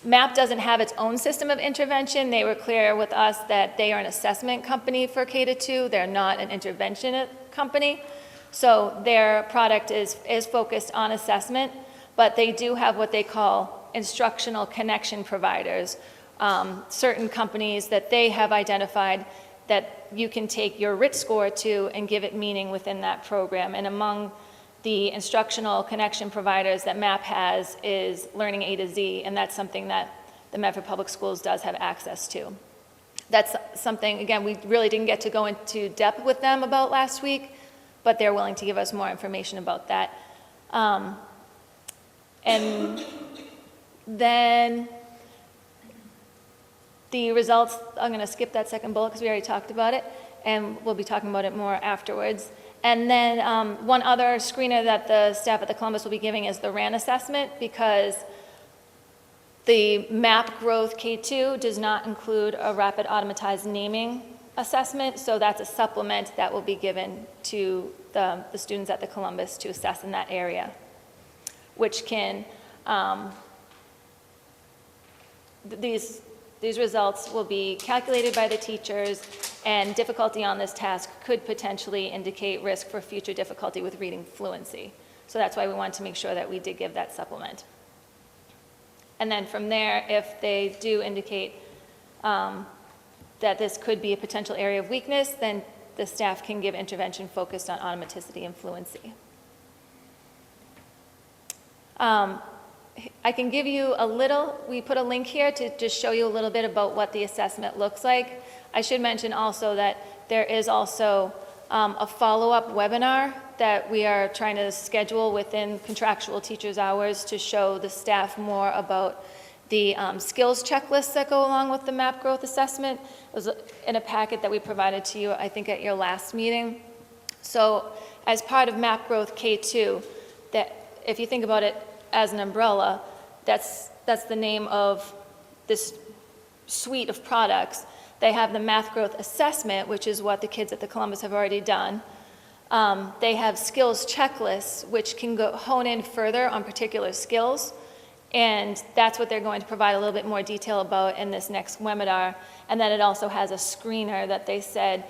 MAP doesn't have its own system of intervention, they were clear with us that they are an assessment company for K-2, they're not an intervention company. So their product is focused on assessment, but they do have what they call instructional connection providers, certain companies that they have identified that you can take your RIT score to and give it meaning within that program. And among the instructional connection providers that MAP has is Learning A to Z, and that's something that the Medford Public Schools does have access to. That's something, again, we really didn't get to go into depth with them about last week, but they're willing to give us more information about that. And then The results, I'm going to skip that second bullet because we already talked about it, and we'll be talking about it more afterwards. And then one other screener that the staff at the Columbus will be giving is the RAN assessment, because the MAP Growth K2 does not include a rapid automatized naming assessment, so that's a supplement that will be given to the students at the Columbus to assess in that area, which can, these results will be calculated by the teachers, and difficulty on this task could potentially indicate risk for future difficulty with reading fluency. So that's why we wanted to make sure that we did give that supplement. And then from there, if they do indicate that this could be a potential area of weakness, then the staff can give intervention focused on automaticity and fluency. I can give you a little, we put a link here to just show you a little bit about what the assessment looks like. I should mention also that there is also a follow-up webinar that we are trying to schedule within contractual teachers' hours to show the staff more about the skills checklists that go along with the MAP growth assessment. It was in a packet that we provided to you, I think, at your last meeting. So as part of MAP growth K2, that if you think about it as an umbrella, that's the name of this suite of products. They have the math growth assessment, which is what the kids at the Columbus have already done. They have skills checklists, which can hone in further on particular skills. And that's what they're going to provide a little bit more detail about in this next webinar. And then it also has a screener that they said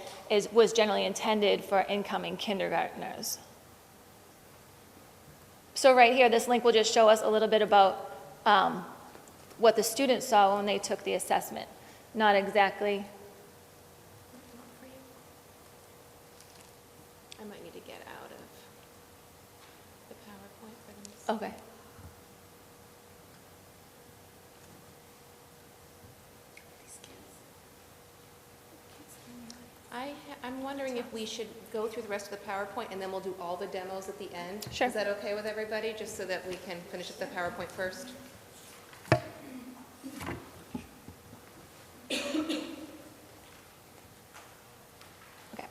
was generally intended for incoming kindergartners. So right here, this link will just show us a little bit about what the students saw when they took the assessment. Not exactly. I might need to get out of the PowerPoint for them. Okay. I'm wondering if we should go through the rest of the PowerPoint and then we'll do all the demos at the end. Sure. Is that okay with everybody, just so that we can finish up the PowerPoint first? Okay.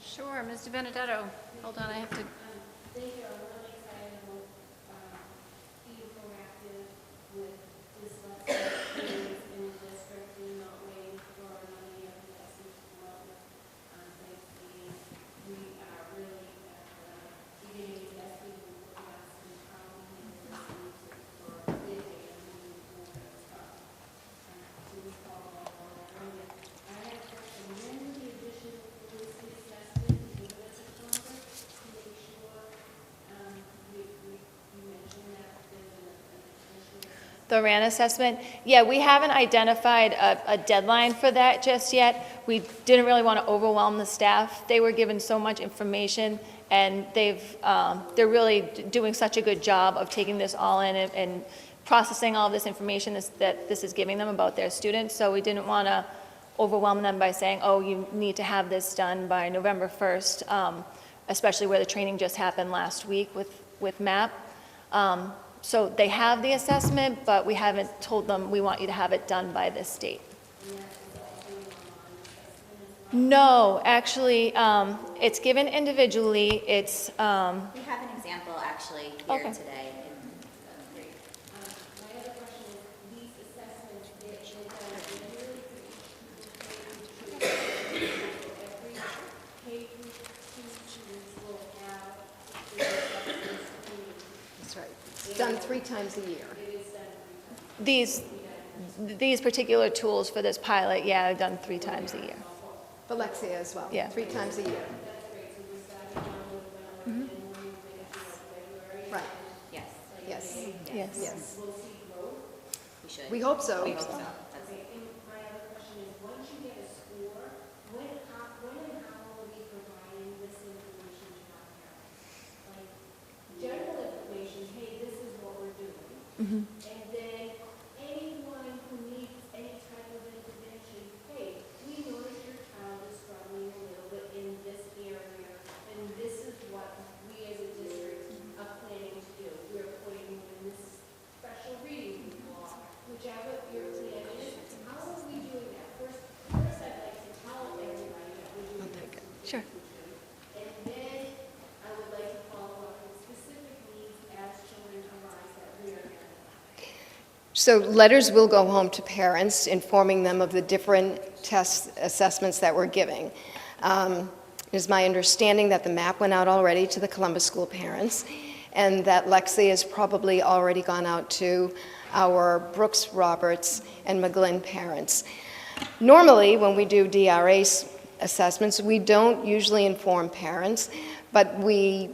Sure, Mr. Benedetto. Hold on, I have to. Thank you. I'm really excited about being proactive with dyslexia students in the district and not waiting for another year of lessons to come out with. Thankfully, we are really at the beginning of that season with us and how we can listen for it and move forward stuff. So we follow up on that earlier. I have a question. When will the additional fluency assessment be given at the Congress to make sure you mentioned that there's an additional assessment? The RAN assessment, yeah, we haven't identified a deadline for that just yet. We didn't really want to overwhelm the staff. They were given so much information, and they're really doing such a good job of taking this all in and processing all of this information that this is giving them about their students. So we didn't want to overwhelm them by saying, oh, you need to have this done by November 1st, especially where the training just happened last week with MAP. So they have the assessment, but we haven't told them we want you to have it done by this date. No, actually, it's given individually. It's We have an example actually here Okay. today. My other question is, these assessments, they're every K-2 students will have the assessments cleaned. That's right. It's done 3 times a year. these particular tools for this pilot, yeah, I've done 3 times a year. Alexia as well. Yeah. 3 times a year. Right. Yes, Yes. Yes. Yes. we should. We hope so. We hope so. That's- My other question is, once you get a score, when and how will we be providing this information to our parents? Like, general information, hey, this is what we're doing. And then anyone who needs any type of intervention, hey, we notice your child is struggling a little bit in this area, and this is what we as a district So letters will go home to parents, informing them of the different test assessments that we're giving. It is my understanding that the map went out already to the Columbus School parents, and that Lexi has probably already gone out to our Brooks, Roberts, and McGlynn parents. Normally, when we do DRA assessments, we don't usually inform parents, but we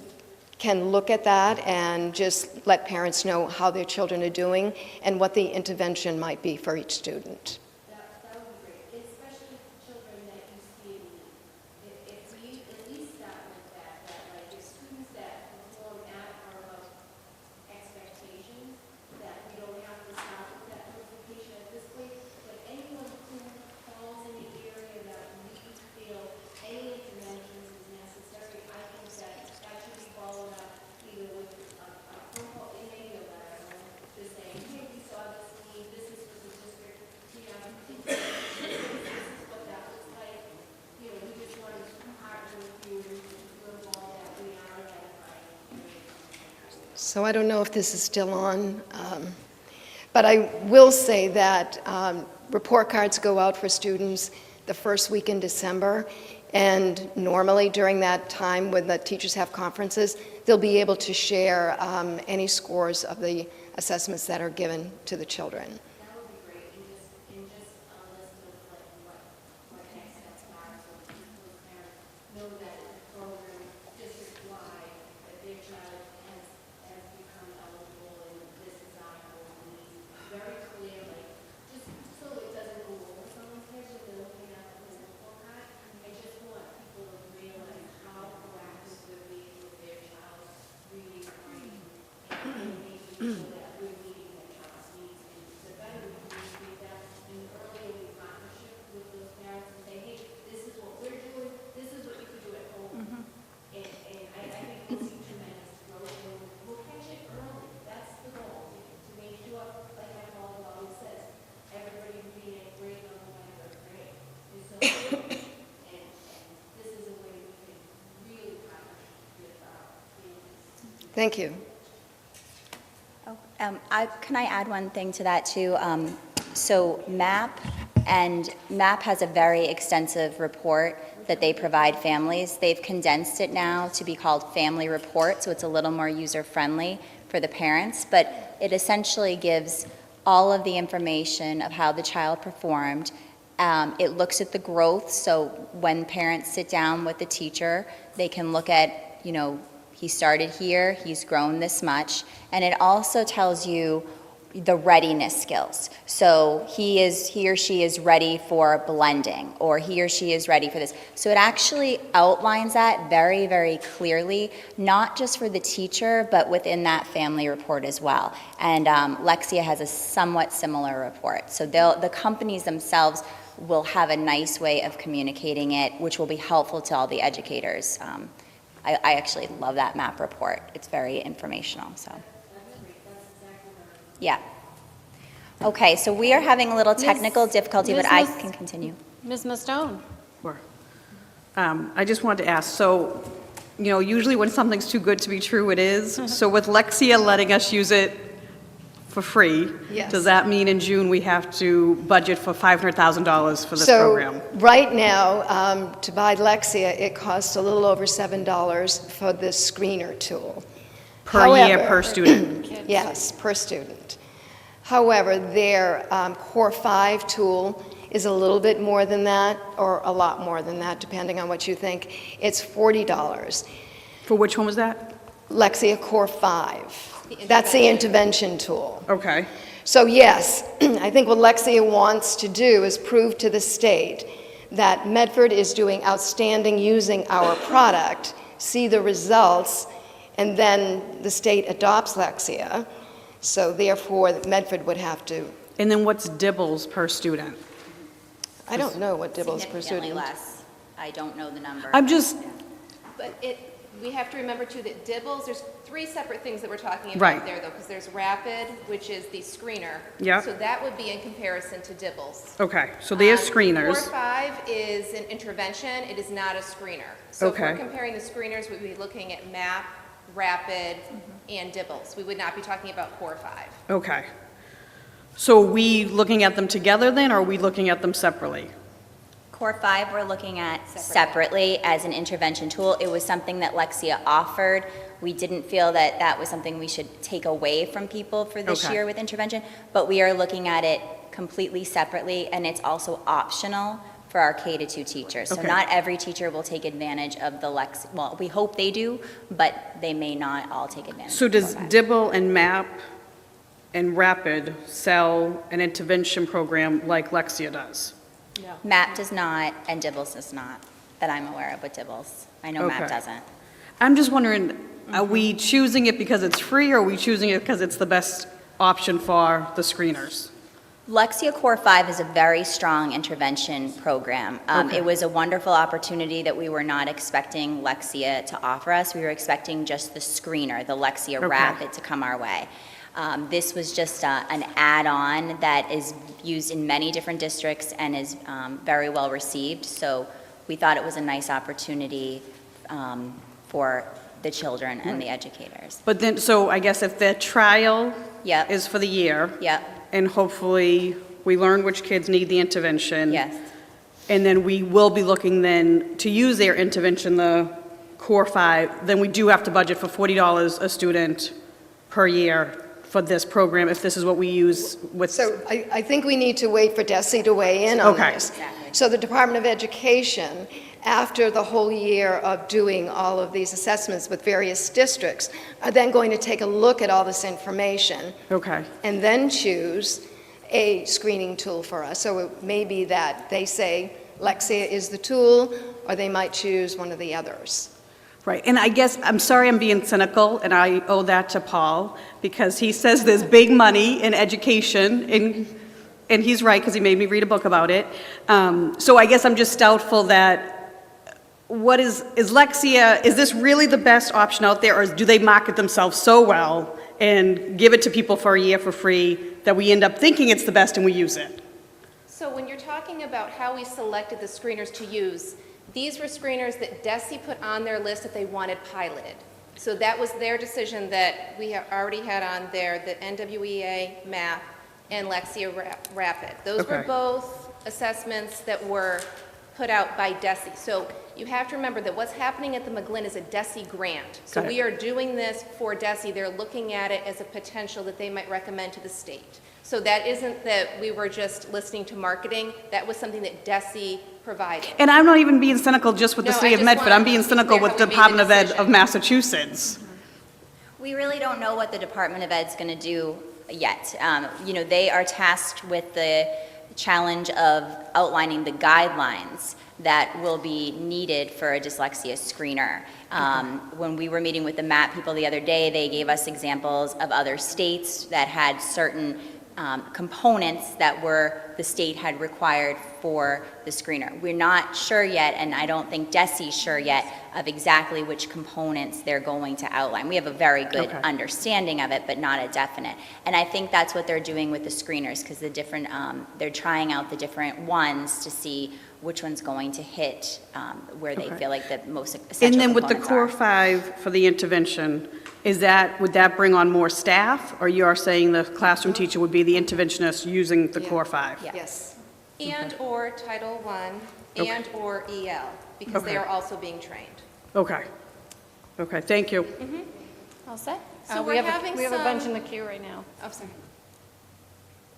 can look at that and just let parents know how their children are doing and what the intervention might be for each student. That would be great, especially children that you see in need. If we at least start with that like if students that perform at or above expectations, that we don't have to start with that notification at this point, but anyone who falls in the area that we feel any interventions is necessary, I think that should be followed up either with a phone call, maybe a letter, just saying, hey, we saw this need, this is for the district, this is what that looks like. You know, we just want to partner with you and involve that we are identifying. So I don't know if this is still on, but I will say that report cards go out for students the first week in December, and normally during that time when the teachers have conferences, they'll be able to share any scores of the assessments that are given to the children. That would be great, and just a list of like what next steps are, so those parents know that the program district-wide, that their child has become eligible and this is our needs, very clearly, just so it doesn't go over someone's head when they're looking at the report card. I just want people to realize how proactive we're being with their child's reading, writing, and making sure that we're meeting their child's needs. And the better we communicate that, and the earlier we partnership with those parents and say, hey, this is what we're doing, this is what you can do at home. And I think we'll see tremendous growth, and we'll catch it early. That's the goal, to make sure, like my father always says, everybody being a great level member, great. And so, and this is a way we can really partner with our families. Thank you. Can I add one thing to that too? So MAP has a very extensive report that they provide families. They've condensed it now to be called Family Report, so it's a little more user-friendly for the parents, but it essentially gives all of the information of how the child performed. It looks at the growth, so when parents sit down with the teacher, they can look at, you know, he started here, he's grown this much, and it also tells you the readiness skills. So he or she is ready for blending, or he or she is ready for this. So it actually outlines that very, very clearly, not just for the teacher, but within that family report as well. And Lexia has a somewhat similar report. So the companies themselves will have a nice way of communicating it, which will be helpful to all the educators. I actually love that MAP report. It's very informational, so. Yeah. Okay, so we are having a little technical difficulty, but I can continue. Ms. Mastone? Sure. I just wanted to ask, so, you know, usually when something's too good to be true, it is. So with Lexia letting us use it for free, Yes. does that mean in June we have to budget for $500,000 for this program? So right now, to buy Lexia, it costs a little over $7 for the screener tool. Per year, However- per student? Yes, per student. However, their Core 5 tool is a little bit more than that, or a lot more than that, depending on what you think. It's $40. For which one was that? Lexia Core 5. That's the intervention tool. Okay. So yes, I think what Lexia wants to do is prove to the state that Medford is doing outstanding using our product, see the results, and then the state adopts Lexia. So therefore, Medford would have to. And then what's DIBELS per student? I don't know what DIBELS per Significantly student. less. I don't know the number. I'm just, But we have to remember too that DIBELS, there's three separate things that we're talking about Right. there though, because there's RAPID, which is the screener. Yeah. So that would be in comparison to DIBELS. okay, so there's screeners. Core 5 is an intervention, it is not a screener. So if we're Okay. comparing the screeners, we'd be looking at MAP, RAPID, and DIBELS. We would not be talking about Core 5. Okay. So are we looking at them together then, or are we looking at them separately? Core 5, we're looking at separately as an intervention tool. It was something that Lexia offered. We didn't feel that that was something we should take away from people for this Okay. year with intervention, but we are looking at it completely separately, and it's also optional for our K-2 teachers. So Okay. not every teacher will take advantage of the well, we hope they do, but they may not all take advantage. So of the does Core 5. Dibble and MAP and Rapid sell an intervention program like Lexia does? MAP does not, and Dibbles does not, that I'm aware of with Dibbles. I know MAP Okay. doesn't. I'm just wondering, are we choosing it because it's free, or are we choosing it because it's the best option for the screeners? Lexia Core 5 is a very strong intervention program. Okay. It was a wonderful opportunity that we were not expecting Lexia to offer us. We were expecting just the screener, the Lexia Okay. Rapid, to come our way. This was just an add-on that is used in many different districts and is very well received. So we thought it was a nice opportunity for the children and the educators. But then, so I guess if the trial Yep. is for the year, Yep, and hopefully we learn which kids need the intervention. yes. And then we will be looking then to use their intervention, the Core 5, then we do have to budget for $40 a student per year for this program, if this is what we use with. So I think we need to wait for DESI to weigh in on Okay. this. So the Department of Education, after the whole year of doing all of these assessments with various districts, are then going to take a look at all this information Okay, and then choose a screening tool for us. So it may be that they say Lexia is the tool, or they might choose one of the others. right. And I guess, I'm sorry I'm being cynical, and I owe that to Paul, because he says there's big money in education, and he's right, because he made me read a book about it. So I guess I'm just doubtful that, what is Lexia, is this really the best option out there, or do they market themselves so well and give it to people for a year for free that we end up thinking it's the best and we use it? So when you're talking about how we selected the screeners to use, these were screeners that DESI put on their list that they wanted piloted. So that was their decision that we already had on there, the NWEA, MAP, and Lexia Rapid. Those were Okay. both assessments that were put out by DESI. So you have to remember that what's happening at the McGlynn is a DESI grant. So Got it. we are doing this for DESI. They're looking at it as a potential that they might recommend to the state. So that isn't that we were just listening to marketing. That was something that DESI provided. And I'm not even being cynical just with the No, city I of just Medford, want I'm being to be cynical clear with how the we made the Department of Ed of decision. Massachusetts. We really don't know what the Department of Ed's going to do yet. They are tasked with the challenge of outlining the guidelines that will be needed for a dyslexia screener. When we were meeting with the MAP people the other day, they gave us examples of other states that had certain components that the state had required for the screener. We're not sure yet, and I don't think DESI's sure yet, of exactly which components they're going to outline. We have a very good Okay. understanding of it, but not a definite. And I think that's what they're doing with the screeners, because they're trying out the different ones to see which one's going to hit where they Okay. feel like the most essential And then with the components Core are. 5 for the intervention, would that bring on more staff? Or you are saying the classroom teacher would be the interventionist using the Yeah. Core 5? Yeah. Yes. And/or Title I, Okay. and/or EL, because they Okay. are also being trained. Okay. Okay, thank you. All set? So So we we're have having we have a bunch in some, the queue right now. oh, sorry.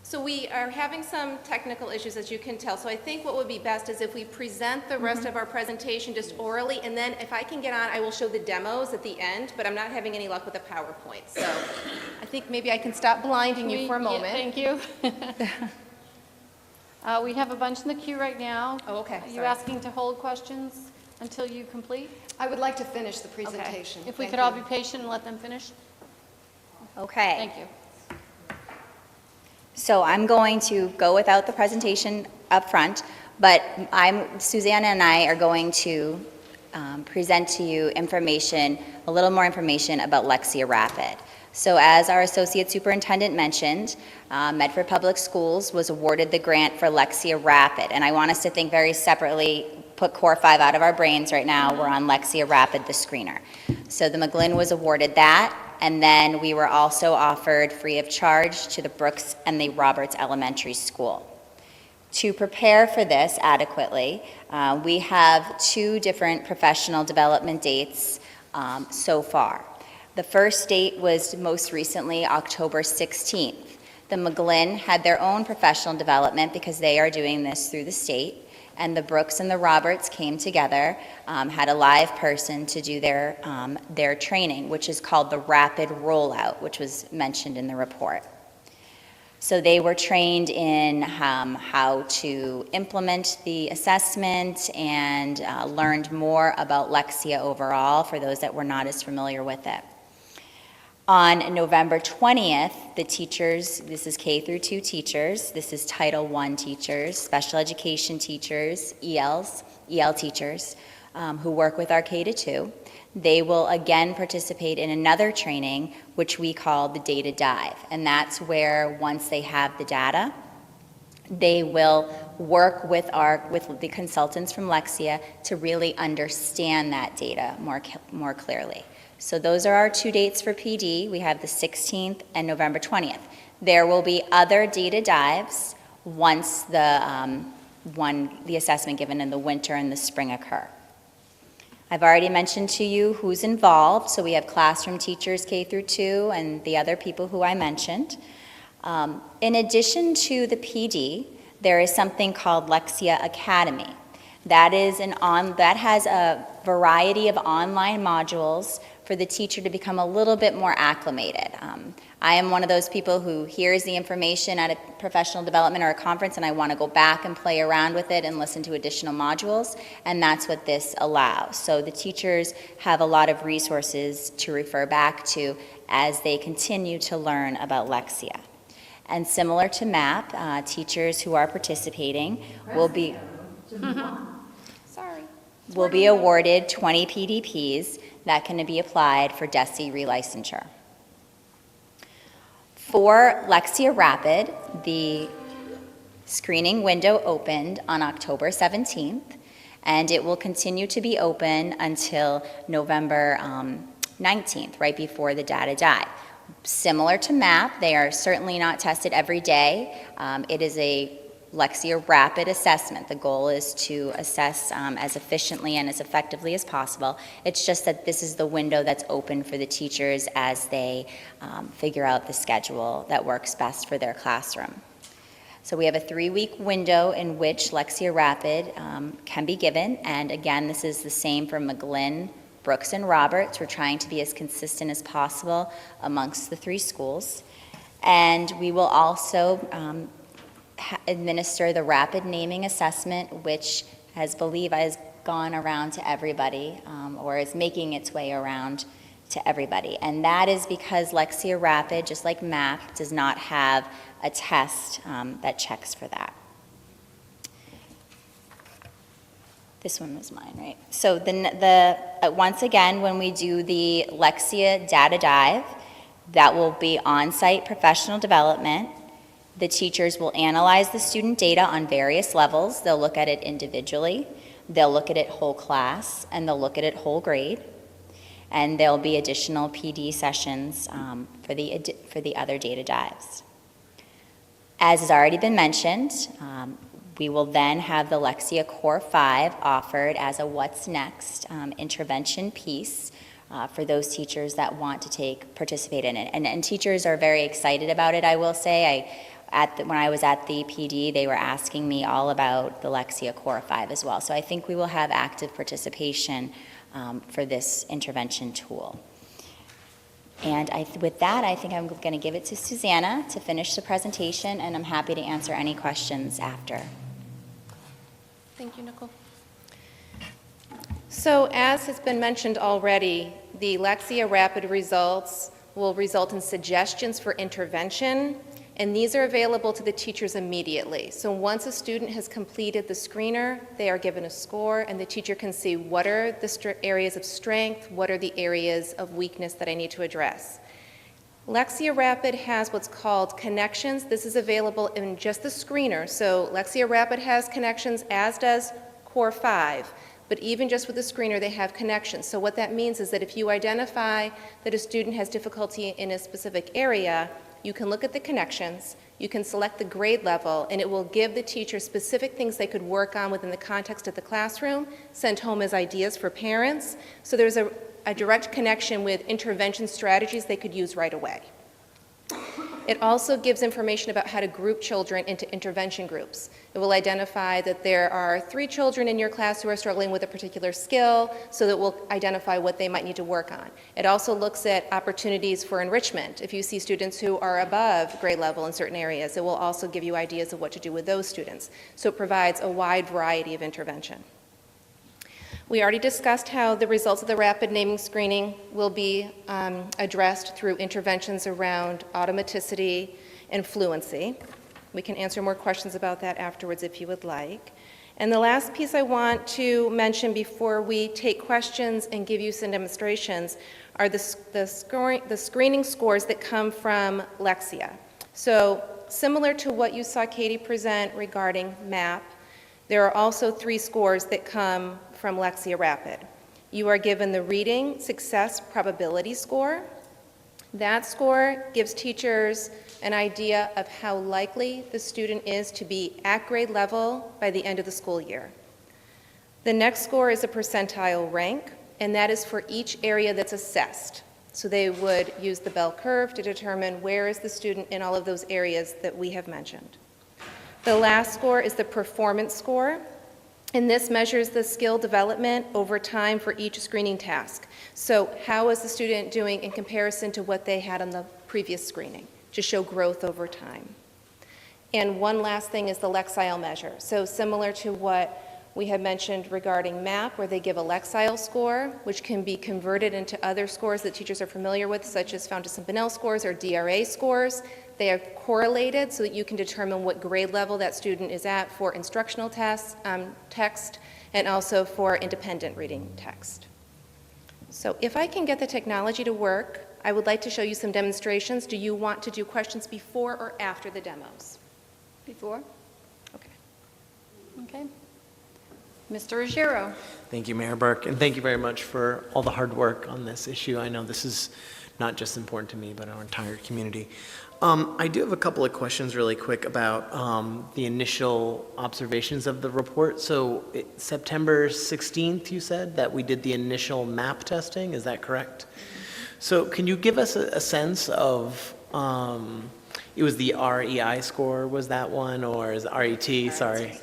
So we are having some technical issues, as you can tell. So I think what would be best is if we present the rest of our presentation just orally, and then if I can get on, I will show the demos at the end, but I'm not having any luck with the PowerPoint. So I think maybe I can stop blinding you for a moment. Thank you. We have a bunch in the queue right now. Oh, okay, Are you sorry. asking to hold questions until you complete? I would like to finish the Okay. presentation. If we Thank could all you. be patient and let them finish? Okay. Thank you. So I'm going to go without the presentation up front, but Susanna and I are going to present to you a little more information about Lexia Rapid. So as our Associate Superintendent mentioned, Medford Public Schools was awarded the grant for Lexia Rapid, and I want us to think very separately, put Core 5 out of our brains right now, we're on Lexia Rapid, the screener. So the McGlynn was awarded that. And then we were also offered free of charge to the Brooks and the Roberts Elementary School. To prepare for this adequately, we have 2 different professional development dates so far. The first date was most recently October 16th. The McGlynn had their own professional development because they are doing this through the state, and the Brooks and the Roberts came together, had a live person to do their training, which is called the Rapid Rollout, which was mentioned in the report. So they were trained in how to implement the assessment and learned more about Lexia overall for those that were not as familiar with it. On November 20th, the teachers, this is K through 2 teachers, this is Title I teachers, special education teachers, EL teachers, who work with our K to 2. They will again participate in another training, which we call the data dive. And that's where, once they have the data, they will work with the consultants from Lexia to really understand that data more clearly. So those are our 2 dates for PD. We have the 16th and November 20th. There will be other data dives once the assessment given in the winter and the spring occur. I've already mentioned to you who's involved, so we have classroom teachers K through 2 and the other people who I mentioned. In addition to the PD, there is something called Lexia Academy. That has a variety of online modules for the teacher to become a little bit more acclimated. I am one of those people who hears the information at a professional development or a conference, and I want to go back and play around with it and listen to additional modules, and that's what this allows. So the teachers have a lot of resources to refer back to as they continue to learn about Lexia. And similar to MAP, teachers who are participating will be awarded 20 PDPs that can be applied for DESE relicensure. For Lexia Rapid, the screening window opened on October 17th, and it will continue to be open until November 19th, right before the data dive. Similar to MAP, they are certainly not tested every day. It is a Lexia Rapid assessment. The goal is to assess as efficiently and as effectively as possible. It's just that this is the window that's open for the teachers as they figure out the schedule that works best for their classroom. So we have a 3-week window in which Lexia Rapid can be given, and again, this is the same for McGlynn, Brooks, and Roberts. We're trying to be as consistent as possible amongst the 3 schools. And we will also administer the rapid naming assessment, which has gone around to everybody, or is making its way around to everybody. And that is because Lexia Rapid, just like MAP, does not have a test that checks for that. This one was mine, right? So once again, when we do the Lexia data dive, that will be on-site professional development. The teachers will analyze the student data on various levels. They'll look at it individually, they'll look at it whole class, and they'll look at it whole grade. And there'll be additional PD sessions for the other data dives. As has already been mentioned, we will then have the Lexia Core 5 offered as a what's next intervention piece for those teachers that want to participate in it. And teachers are very excited about it, I will say. When I was at the PD, they were asking me all about the Lexia Core 5 as well. So I think we will have active participation for this intervention tool. And with that, I think I'm going to give it to Susanna to finish the presentation, and I'm happy to answer any questions after. Thank you, Nicole. So as has been mentioned already, the Lexia Rapid results will result in suggestions for intervention, and these are available to the teachers immediately. So once a student has completed the screener, they are given a score, and the teacher can see what are the areas of strength, what are the areas of weakness that I need to address. Lexia Rapid has what's called connections. This is available in just the screener. So Lexia Rapid has connections, as does Core 5. but even just with the screener, they have connections. So what that means is that if you identify that a student has difficulty in a specific area, you can look at the connections, you can select the grade level, and it will give the teacher specific things they could work on within the context of the classroom, send home as ideas for parents. So there's a direct connection with intervention strategies they could use right away. It also gives information about how to group children into intervention groups. It will identify that there are 3 children in your class who are struggling with a particular skill, so that we'll identify what they might need to work on. It also looks at opportunities for enrichment. If you see students who are above grade level in certain areas, it will also give you ideas of what to do with those students. So it provides a wide variety of intervention. We already discussed how the results of the rapid naming screening will be addressed through interventions around automaticity and fluency. We can answer more questions about that afterwards if you would like. And the last piece I want to mention before we take questions and give you some demonstrations are the screening scores that come from Lexia. So similar to what you saw Katie present regarding MAP, there are also 3 scores that come from Lexia Rapid. You are given the reading success probability score. That score gives teachers an idea of how likely the student is to be at grade level by the end of the school year. The next score is a percentile rank, and that is for each area that's assessed. So they would use the bell curve to determine where is the student in all of those areas that we have mentioned. The last score is the performance score, and this measures the skill development over time for each screening task. So how is the student doing in comparison to what they had on the previous screening, to show growth over time. And one last thing is the Lexile measure. So similar to what we had mentioned regarding MAP, where they give a Lexile score, which can be converted into other scores that teachers are familiar with, such as Fountas-Pinnell scores or DRA scores. They are correlated so that you can determine what grade level that student is at for instructional text, and also for independent reading text. So if I can get the technology to work, I would like to show you some demonstrations. Do you want to do questions before or after the demos? Before? Okay. Okay. Mr. Ruggiero. Thank you, Mayor Burke, and thank you very much for all the hard work on this issue. I know this is not just important to me, but our entire community. I do have a couple of questions really quick about the initial observations of the report. So September 16th, you said that we did the initial MAP testing, is that correct? So can you give us a sense of, it was the REI score, was that one, or is it RET, sorry?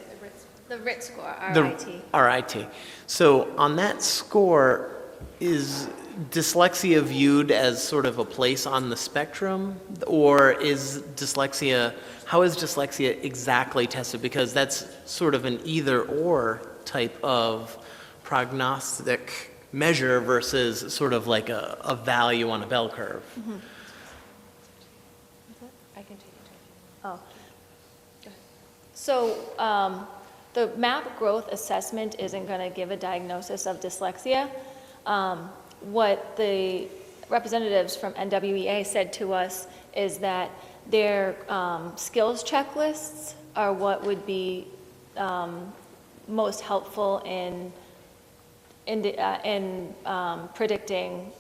The RIT score, The RIT. RIT. So on that score, is dyslexia viewed as sort of a place on the spectrum, or is dyslexia, how is dyslexia exactly tested? Because that's sort of an either-or type of prognostic measure versus sort of like a value on a bell curve. Mm-hmm. I can take it. Oh. Go ahead. So the MAP growth assessment isn't going to give a diagnosis of dyslexia. What the representatives from NWEA said to us is that their skills checklists are what would be most helpful in predicting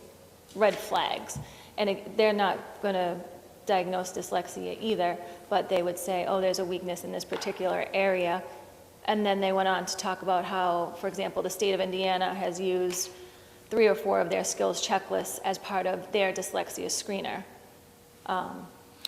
red flags. And they're not going to diagnose dyslexia either, but they would say, oh, there's a weakness in this particular area. And then they went on to talk about how, for example, the state of Indiana has used 3 or 4 of their skills checklists as part of their dyslexia screener.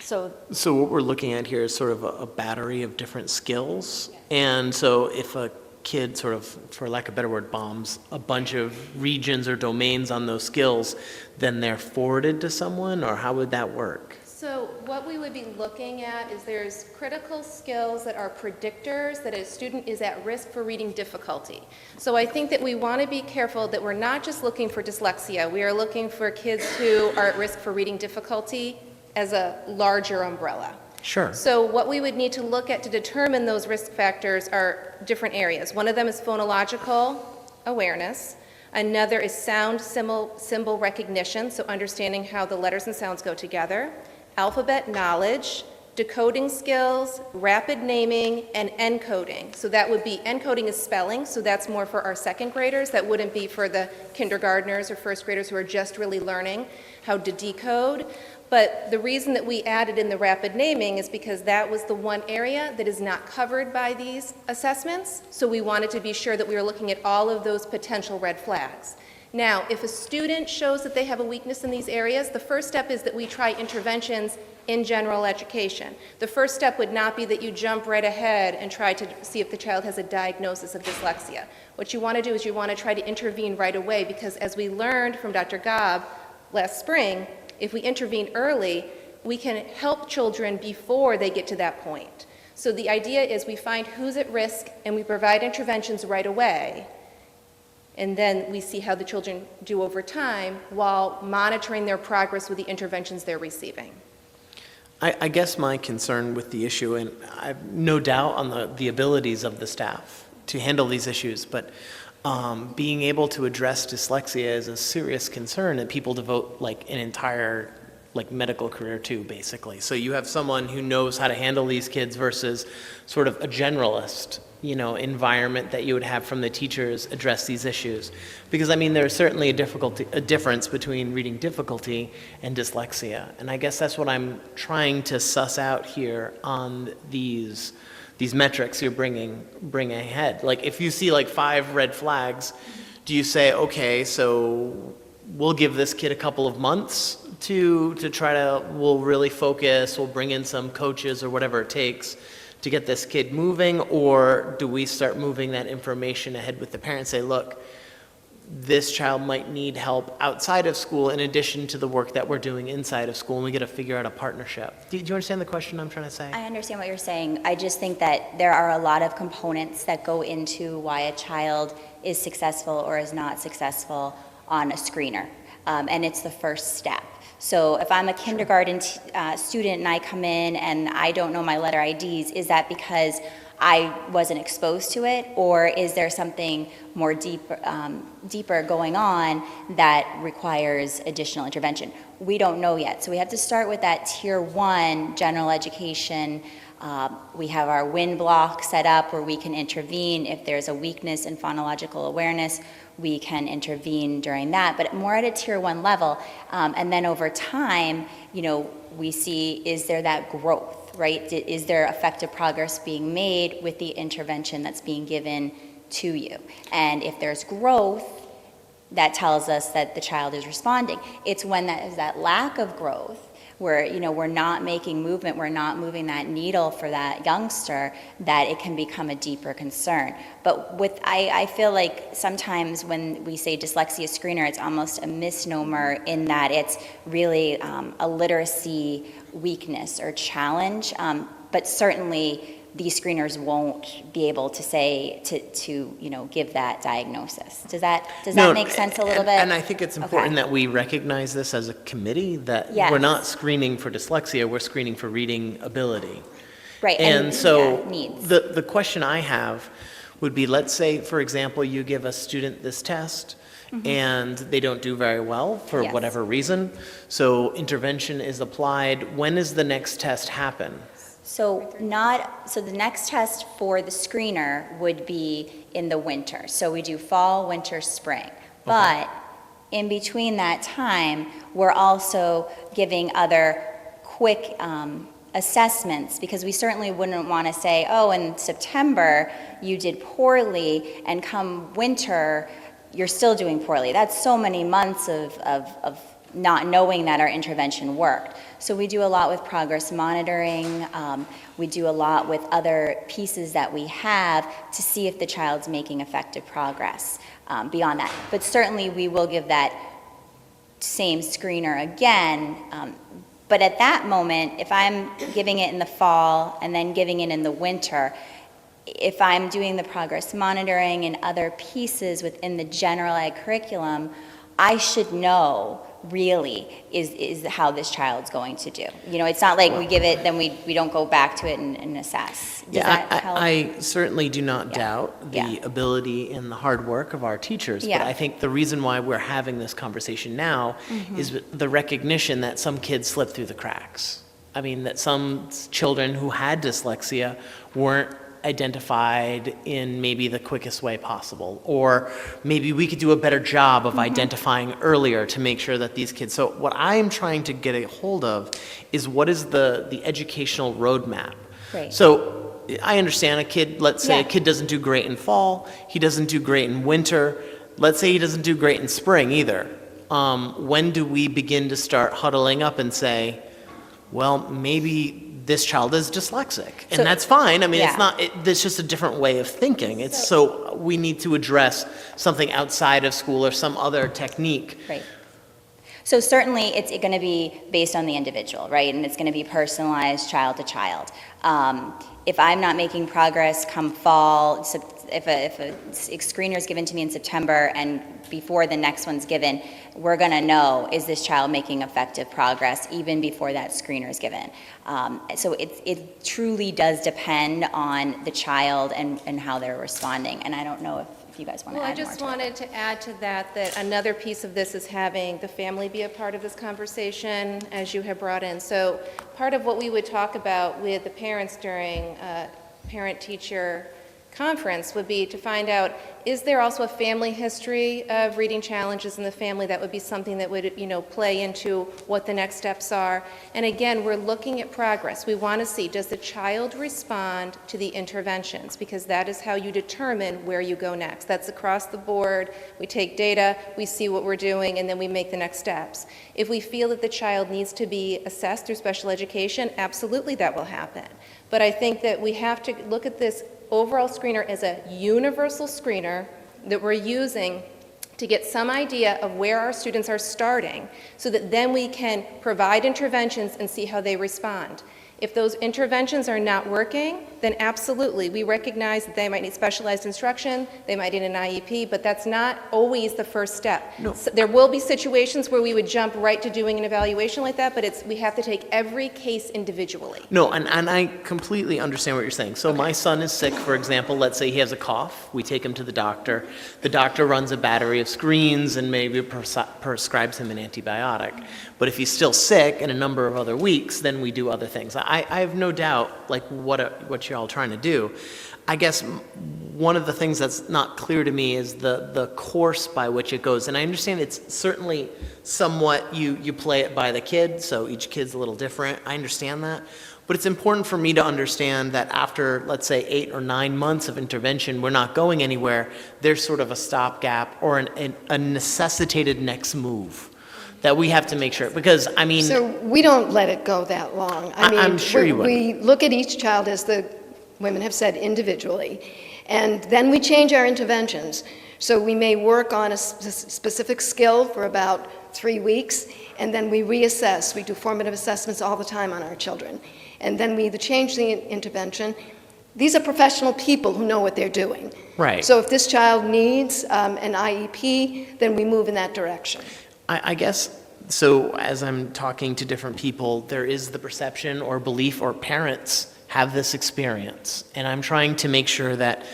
So what we're looking at here is sort of a battery of different skills. And so if a kid sort of, for lack of a better word, bombs a bunch of regions or domains on those skills, then they're forwarded to someone, or how would that work? So what we would be looking at is there's critical skills that are predictors that a student is at risk for reading difficulty. So I think that we want to be careful that we're not just looking for dyslexia. We are looking for kids who are at risk for reading difficulty as a larger umbrella. Sure. So what we would need to look at to determine those risk factors are different areas. One of them is phonological awareness. Another is sound symbol recognition, so understanding how the letters and sounds go together. Alphabet knowledge, decoding skills, rapid naming, and encoding. So that would be, encoding is spelling, so that's more for our second graders. That wouldn't be for the kindergartners or first graders who are just really learning how to decode. But the reason that we added in the rapid naming is because that was the one area that is not covered by these assessments. So we wanted to be sure that we were looking at all of those potential red flags. Now, if a student shows that they have a weakness in these areas, the first step is that we try interventions in general education. The first step would not be that you jump right ahead and try to see if the child has a diagnosis of dyslexia. What you want to do is you want to try to intervene right away, because as we learned from Dr. Gobb last spring, if we intervene early, we can help children before they get to that point. So the idea is we find who's at risk and we provide interventions right away. And then we see how the children do over time while monitoring their progress with the interventions they're receiving. I guess my concern with the issue, and I have no doubt on the abilities of the staff to handle these issues, but being able to address dyslexia is a serious concern that people devote like an entire medical career to, basically. So you have someone who knows how to handle these kids versus sort of a generalist, environment that you would have from the teachers address these issues. Because I mean, there's certainly a difference between reading difficulty and dyslexia. And I guess that's what I'm trying to suss out here on these metrics you're bringing ahead. Like if you see like 5 red flags, do you say, okay, so we'll give this kid a couple of months to try to, we'll really focus, we'll bring in some coaches or whatever it takes to get this kid moving? Or do we start moving that information ahead with the parents, say, look, this child might need help outside of school in addition to the work that we're doing inside of school, and we got to figure out a partnership. Do you understand the question I'm trying to say? I understand what you're saying. I just think that there are a lot of components that go into why a child is successful or is not successful on a screener, and it's the first step. So if I'm a kindergarten student and I come in and I don't know my letter IDs, is that because I wasn't exposed to it, or is there something more deeper going on that requires additional intervention? We don't know yet. So we have to start with that tier 1 general education. We have our WIN block set up where we can intervene if there's a weakness in phonological awareness. We can intervene during that, but more at a tier 1 level. And then over time, we see, is there that growth, right? Is there effective progress being made with the intervention that's being given to you? And if there's growth, that tells us that the child is responding. It's when that is that lack of growth, where we're not making movement, we're not moving that needle for that youngster, that it can become a deeper concern. But I feel like sometimes when we say dyslexia screener, it's almost a misnomer in that it's really a literacy weakness or challenge. But certainly these screeners won't be able to say to give that diagnosis. Does that make sense a little bit? And I think it's important that we recognize this as a committee, that we're not screening for dyslexia, we're screening for reading ability. Right. And so needs. the question I have would be, let's say, for example, you give a student this test and they don't do very well for whatever reason. So intervention is applied. When does the next test happen? So the next test for the screener would be in the winter. So we do fall, winter, spring. But in between that time, we're also giving other quick assessments, because we certainly wouldn't want to say, oh, in September you did poorly, and come winter you're still doing poorly. That's so many months of not knowing that our intervention worked. So we do a lot with progress monitoring. We do a lot with other pieces that we have to see if the child's making effective progress beyond that. But certainly we will give that same screener again. But at that moment, if I'm giving it in the fall and then giving it in the winter, if I'm doing the progress monitoring and other pieces within the general ed curriculum, I should know really is how this child's going to do. It's not like we give it, then we don't go back to it and assess. Does that help? I certainly do not doubt the ability and the hard work of our teachers, but I think the reason why we're having this conversation now is the recognition that some kids slip through the cracks. I mean, that some children who had dyslexia weren't identified in maybe the quickest way possible, or maybe we could do a better job of identifying earlier to make sure that these kids, so what I'm trying to get a hold of is what is the educational roadmap. Great. So I understand a kid, let's say a Yeah. kid doesn't do great in fall, he doesn't do great in winter, let's say he doesn't do great in spring either. When do we begin to start huddling up and say, well, maybe this child is dyslexic, and So- that's fine. I mean, Yeah. it's not, there's just a different way of thinking. It's so we need to address something outside of school or some other technique. Right. So certainly, it's going to be based on the individual, right? And it's going to be personalized child to child. If I'm not making progress come fall, if a screener is given to me in September and before the next one's given, we're going to know, is this child making effective progress even before that screener is given? So it truly does depend on the child and how they're responding. And I don't know if you guys want to Well, I add more just to it. wanted to add to that, that another piece of this is having the family be a part of this conversation, as you have brought in. So part of what we would talk about with the parents during parent-teacher conference would be to find out, is there also a family history of reading challenges in the family? That would be something that would, play into what the next steps are. And again, we're looking at progress. We want to see, does the child respond to the interventions? Because that is how you determine where you go next. That's across the board. We take data, we see what we're doing, and then we make the next steps. If we feel that the child needs to be assessed through special education, absolutely that will happen. But I think that we have to look at this overall screener as a universal screener that we're using to get some idea of where our students are starting, so that then we can provide interventions and see how they respond. If those interventions are not working, then absolutely, we recognize that they might need specialized instruction, they might need an IEP, but that's not always the first step. No. So there will be situations where we would jump right to doing an evaluation like that, but we have to take every case individually. No, and I completely understand what you're saying. So my son is sick, for example, let's say he has a cough, we take him to the doctor runs a battery of screens and maybe prescribes him an antibiotic. But if he's still sick in a number of other weeks, then we do other things. I have no doubt, like, what you're all trying to do. I guess one of the things that's not clear to me is the course by which it goes. And I understand it's certainly somewhat, you play it by the kid, so each kid's a little different. I understand that. But it's important for me to understand that after, let's say, 8 or 9 months of intervention, we're not going anywhere. There's sort of a stopgap or a necessitated next move that we have to make sure, because, I mean... So we don't let it go that long. I mean, I'm sure you wouldn't. we look at each child, as the women have said, individually, and then we change our interventions. So we may work on a specific skill for about 3 weeks, and then we reassess. We do formative assessments all the time on our children. And then we either change the intervention. These are professional people who know what they're doing. Right. So if this child needs an IEP, then we move in that direction. I guess, so as I'm talking to different people, there is the perception or belief, or parents have this experience. And I'm trying to make sure that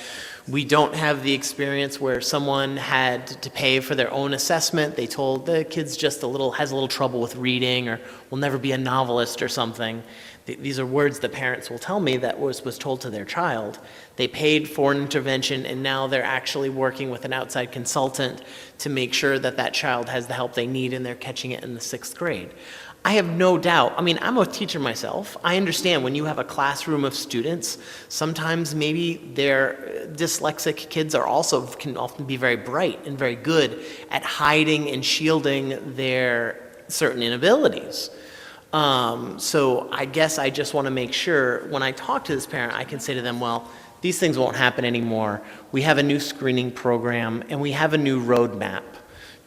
we don't have the experience where someone had to pay for their own assessment. They told the kid's just has a little trouble with reading, or will never be a novelist or something. These are words that parents will tell me that was told to their child. They paid for an intervention, and now they're actually working with an outside consultant to make sure that that child has the help they need, and they're catching it in the 6th grade. I have no doubt. I mean, I'm a teacher myself. I understand when you have a classroom of students, sometimes maybe their dyslexic kids can often be very bright and very good at hiding and shielding their certain inabilities. So I guess I just want to make sure when I talk to this parent, I can say to them, well, these things won't happen anymore. We have a new screening program, and we have a new roadmap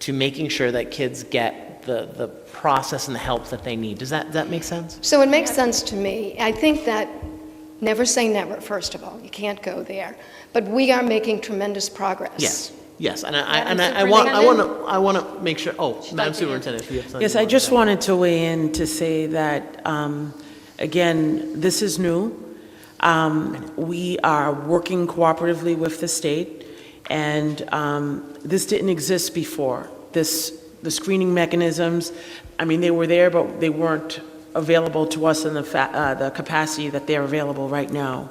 to making sure that kids get the process and the help that they need. Does that make sense? So it makes sense to me. I think that never say never, first of all. You can't go there. But we are making tremendous progress. Yes, and I want to make sure. Oh, Madam Superintendent, if you have something. Yes, I just wanted to weigh in to say that, again, this is new. We are working cooperatively with the state, and this didn't exist before. The screening mechanisms, I mean, they were there, but they weren't available to us in the capacity that they're available right now.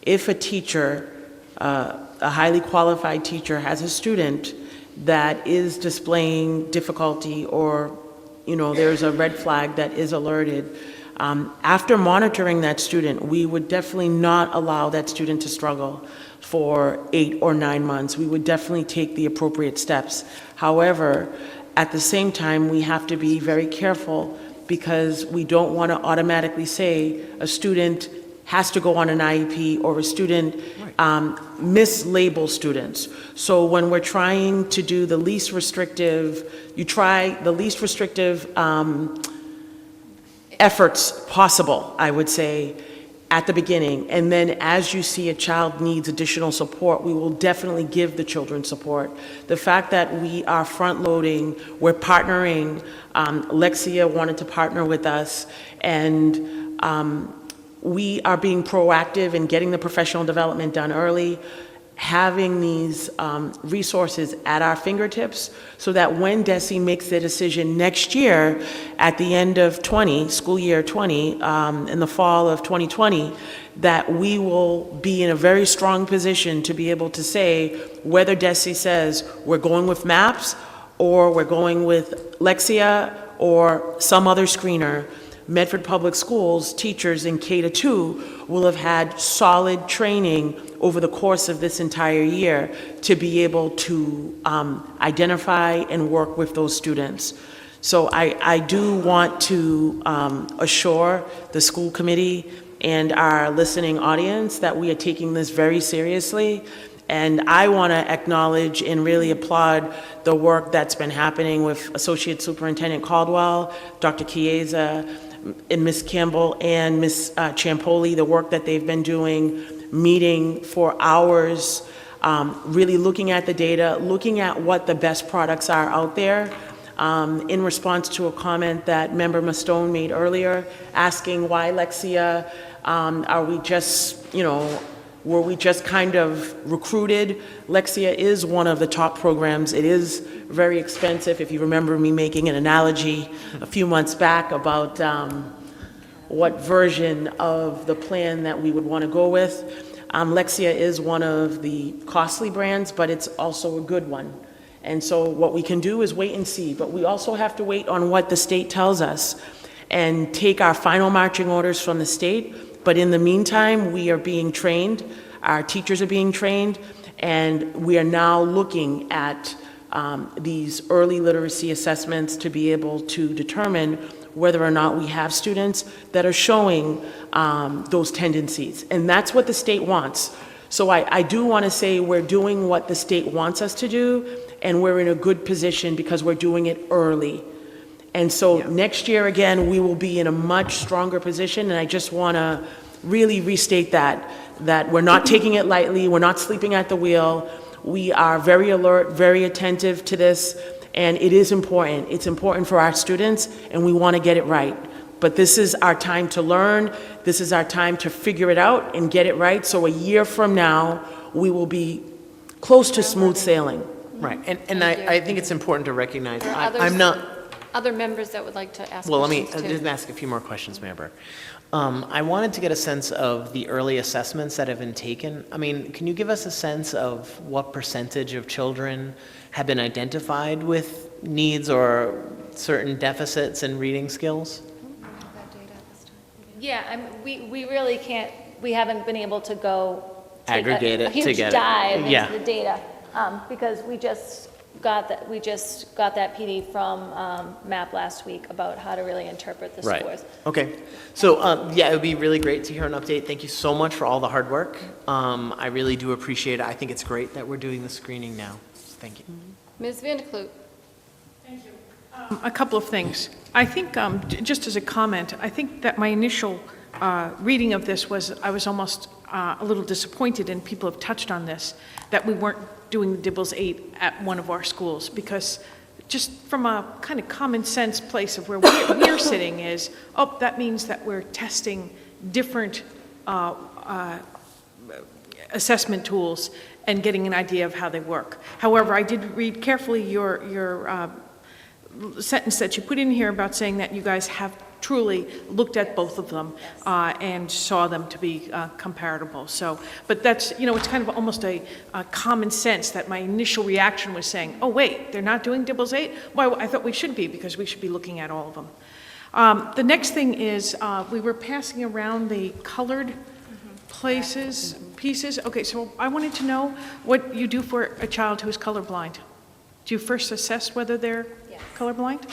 If a teacher, a highly qualified teacher, has a student that is displaying difficulty, or there's a red flag that is alerted, after monitoring that student, we would definitely not allow that student to struggle for 8 or 9 months. We would definitely take the appropriate steps. However, at the same time, we have to be very careful, because we don't want to automatically say a student has to go on an IEP, or a student mislabel students. So when we're trying to do the least restrictive, you try the least restrictive efforts possible, I would say, at the beginning. And then as you see a child needs additional support, we will definitely give the children support. The fact that we are front-loading, we're partnering, Lexia wanted to partner with us, and we are being proactive in getting the professional development done early, having these resources at our fingertips, so that when DESE makes their decision next year at the end of school year 20, in the fall of 2020, that we will be in a very strong position to be able to say whether DESE says we're going with MAPS, or we're going with Lexia, or some other screener. Medford Public Schools teachers in K-2 will have had solid training over the course of this entire year to be able to identify and work with those students. So I do want to assure the school committee and our listening audience that we are taking this very seriously. And I want to acknowledge and really applaud the work that's been happening with Associate Superintendent Caldwell, Dr. Chiesa, and Ms. Campbell and Ms. Ciampoli, the work that they've been doing, meeting for hours, really looking at the data, looking at what the best products are out there. In response to a comment that Member Mastone made earlier, asking why Lexia, are we just, were we just kind of recruited? Lexia is one of the top programs. It is very expensive. If you remember me making an analogy a few months back about what version of the plan that we would want to go with. Lexia is one of the costly brands, but it's also a good one. And so what we can do is wait and see, but we also have to wait on what the state tells us and take our final marching orders from the state. But in the meantime, we are being trained, our teachers are being trained, and we are now looking at these early literacy assessments to be able to determine whether or not we have students that are showing those tendencies. And that's what the state wants. So I do want to say we're doing what the state wants us to do, and we're in a good position because we're doing it early. And so next year, again, we will be in a much stronger position, and I just want to really restate that we're not taking it lightly, we're not sleeping at the wheel, we are very alert, very attentive to this, and it is important. It's important for our students, and we want to get it right. But this is our time to learn, this is our time to figure it out and get it right, so a year from now, we will be close to smooth sailing. Right, and I think it's important to recognize, There are I'm not... Other members that would like to ask Well, let me questions too. just ask a few more questions, Mayor Burke. I wanted to get a sense of the early assessments that have been taken. I mean, can you give us a sense of what percentage of children have been identified with needs or certain deficits in reading skills? Yeah, we really can't, we haven't been able to go take Aggregate it a huge together. dive Yeah. into the data, because we just got that PD from MAP last week about how to really interpret the scores. Okay. So, yeah, it would be really great to hear an update. Thank you so much for all the hard work. I really do appreciate it. I think it's great that we're doing the screening now. Thank you. Ms. Vandekloot. A couple of things. I think, just as a comment, I think that my initial reading of this was, I was almost a little disappointed, and people have touched on this, that we weren't doing the Dibbles 8 at one of our schools, because just from a kind of common sense place of where we're sitting is, oh, that means that we're testing different assessment tools and getting an idea of how they work. However, I did read carefully your sentence that you put in here about saying that you guys have truly looked at both of them and saw them to be comparable. So, but that's, it's kind of almost a common sense that my initial reaction was saying, oh, wait, they're not doing DIBELS 8? Well, I thought we should be, because we should be looking at all of them. The next thing is, we were passing around the colored pieces. Okay, so I wanted to know what you do for a child who is colorblind. Do you first assess whether they're colorblind?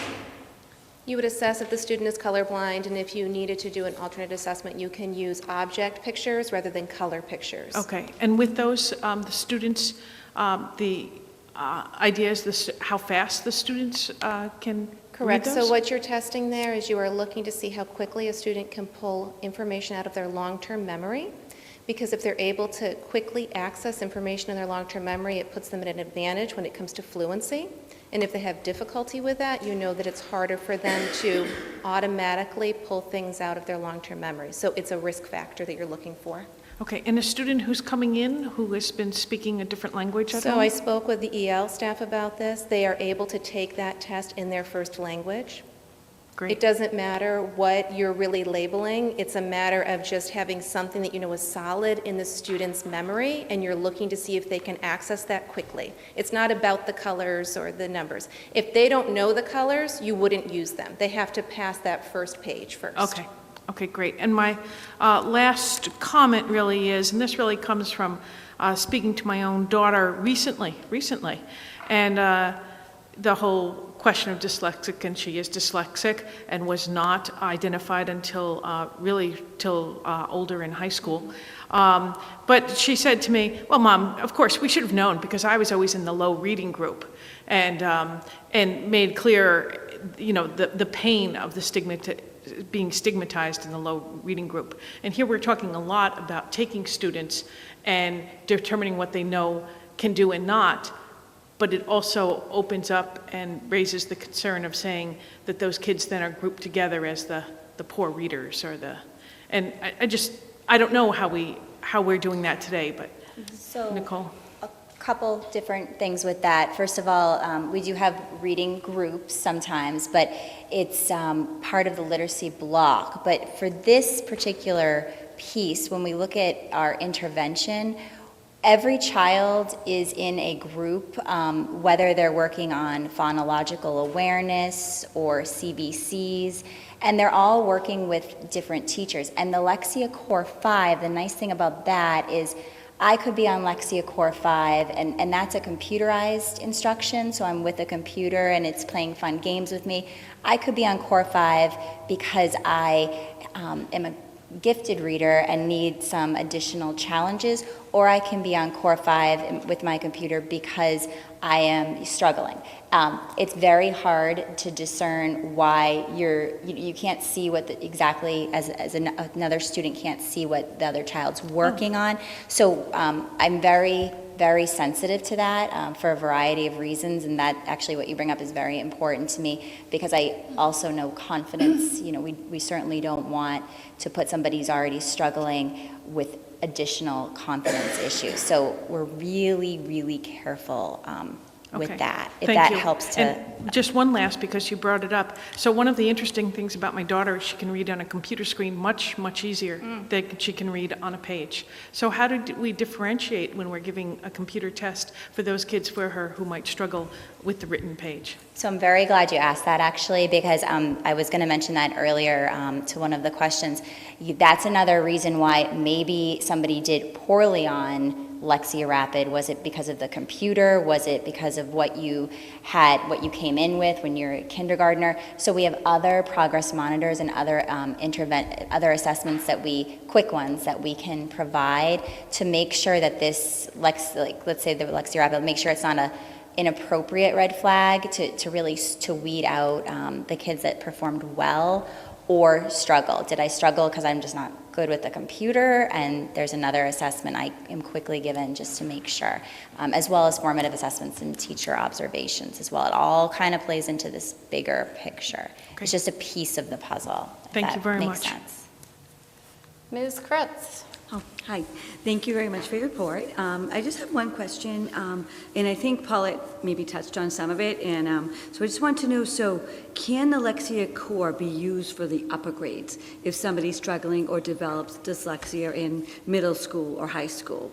You would assess if the student is colorblind, and if you needed to do an alternate assessment, you can use object pictures rather than color pictures. Okay, and with those, the students, the idea is how fast the students can Correct. read So those? what you're testing there is you are looking to see how quickly a student can pull information out of their long-term memory. Because if they're able to quickly access information in their long-term memory, it puts them at an advantage when it comes to fluency. And if they have difficulty with that, you know that it's harder for them to automatically pull things out of their long-term memory. So it's a risk factor that you're looking for. Okay, and a student who's coming in who has been speaking a different language at So home? I spoke with the EL staff about this. They are able to take that test in their first language. Great. It doesn't matter what you're really labeling. It's a matter of just having something that you know is solid in the student's memory, and you're looking to see if they can access that quickly. It's not about the colors or the numbers. If they don't know the colors, you wouldn't use them. They have to pass that first page first. Okay. Okay, great. And my last comment really is, and this really comes from speaking to my own daughter recently, and the whole question of dyslexic, and she is dyslexic and was not identified until older in high school. But she said to me, well, Mom, of course, we should have known, because I was always in the low reading group, and made clear, the pain of the being stigmatized in the low reading group. And here we're talking a lot about taking students and determining what they know, can do, and not. But it also opens up and raises the concern of saying that those kids then are grouped together as the poor readers, and I don't know how we're doing that today, but So, Nicole? a couple different things with that. First of all, we do have reading groups sometimes, but it's part of the literacy block. But for this particular piece, when we look at our intervention, every child is in a group, whether they're working on phonological awareness or CBCs, and they're all working with different teachers. And the Lexia Core 5, the nice thing about that is I could be on Lexia Core 5, and that's a computerized instruction, so I'm with a computer and it's playing fun games with me. I could be on Core 5 because I am a gifted reader and need some additional challenges, or I can be on Core 5 with my computer because I am struggling. It's very hard to discern why you can't see what exactly, as another student can't see what the other child's working on. So I'm very, very sensitive to that for a variety of reasons, and that actually what you bring up is very important to me, because I also know confidence. We certainly don't want to put somebody who's already struggling with additional confidence issues. So we're really, really careful with Okay. that, if Thank that you. helps to. And just one last, because you brought it up. So one of the interesting things about my daughter is she can read on a computer screen much, much easier than she can read on a page. So how do we differentiate when we're giving a computer test for those kids for her who might struggle with the written page? So I'm very glad you asked that, actually, because I was going to mention that earlier to one of the questions. That's another reason why maybe somebody did poorly on Lexia Rapid. Was it because of the computer? Was it because of what you came in with when you're a kindergartner? So we have other progress monitors and other other assessments quick ones that we can provide to make sure that this let's say the Lexia Rapid, make sure it's not a inappropriate red flag to really weed out the kids that performed well or struggle. Did I struggle because I'm just not good with the computer? And there's another assessment I am quickly given just to make sure, as well as formative assessments and teacher observations as well. It all kind of plays into this bigger picture. Okay. It's just a piece of the puzzle. Thank you very Makes much. sense. Ms. Kretz. Oh, hi. Thank you very much for your report. I just have one question, and I think Paulette maybe touched on some of it, and so I just want to know, so can the Lexia Core be used for the upper grades if somebody's struggling or develops dyslexia in middle school or high school?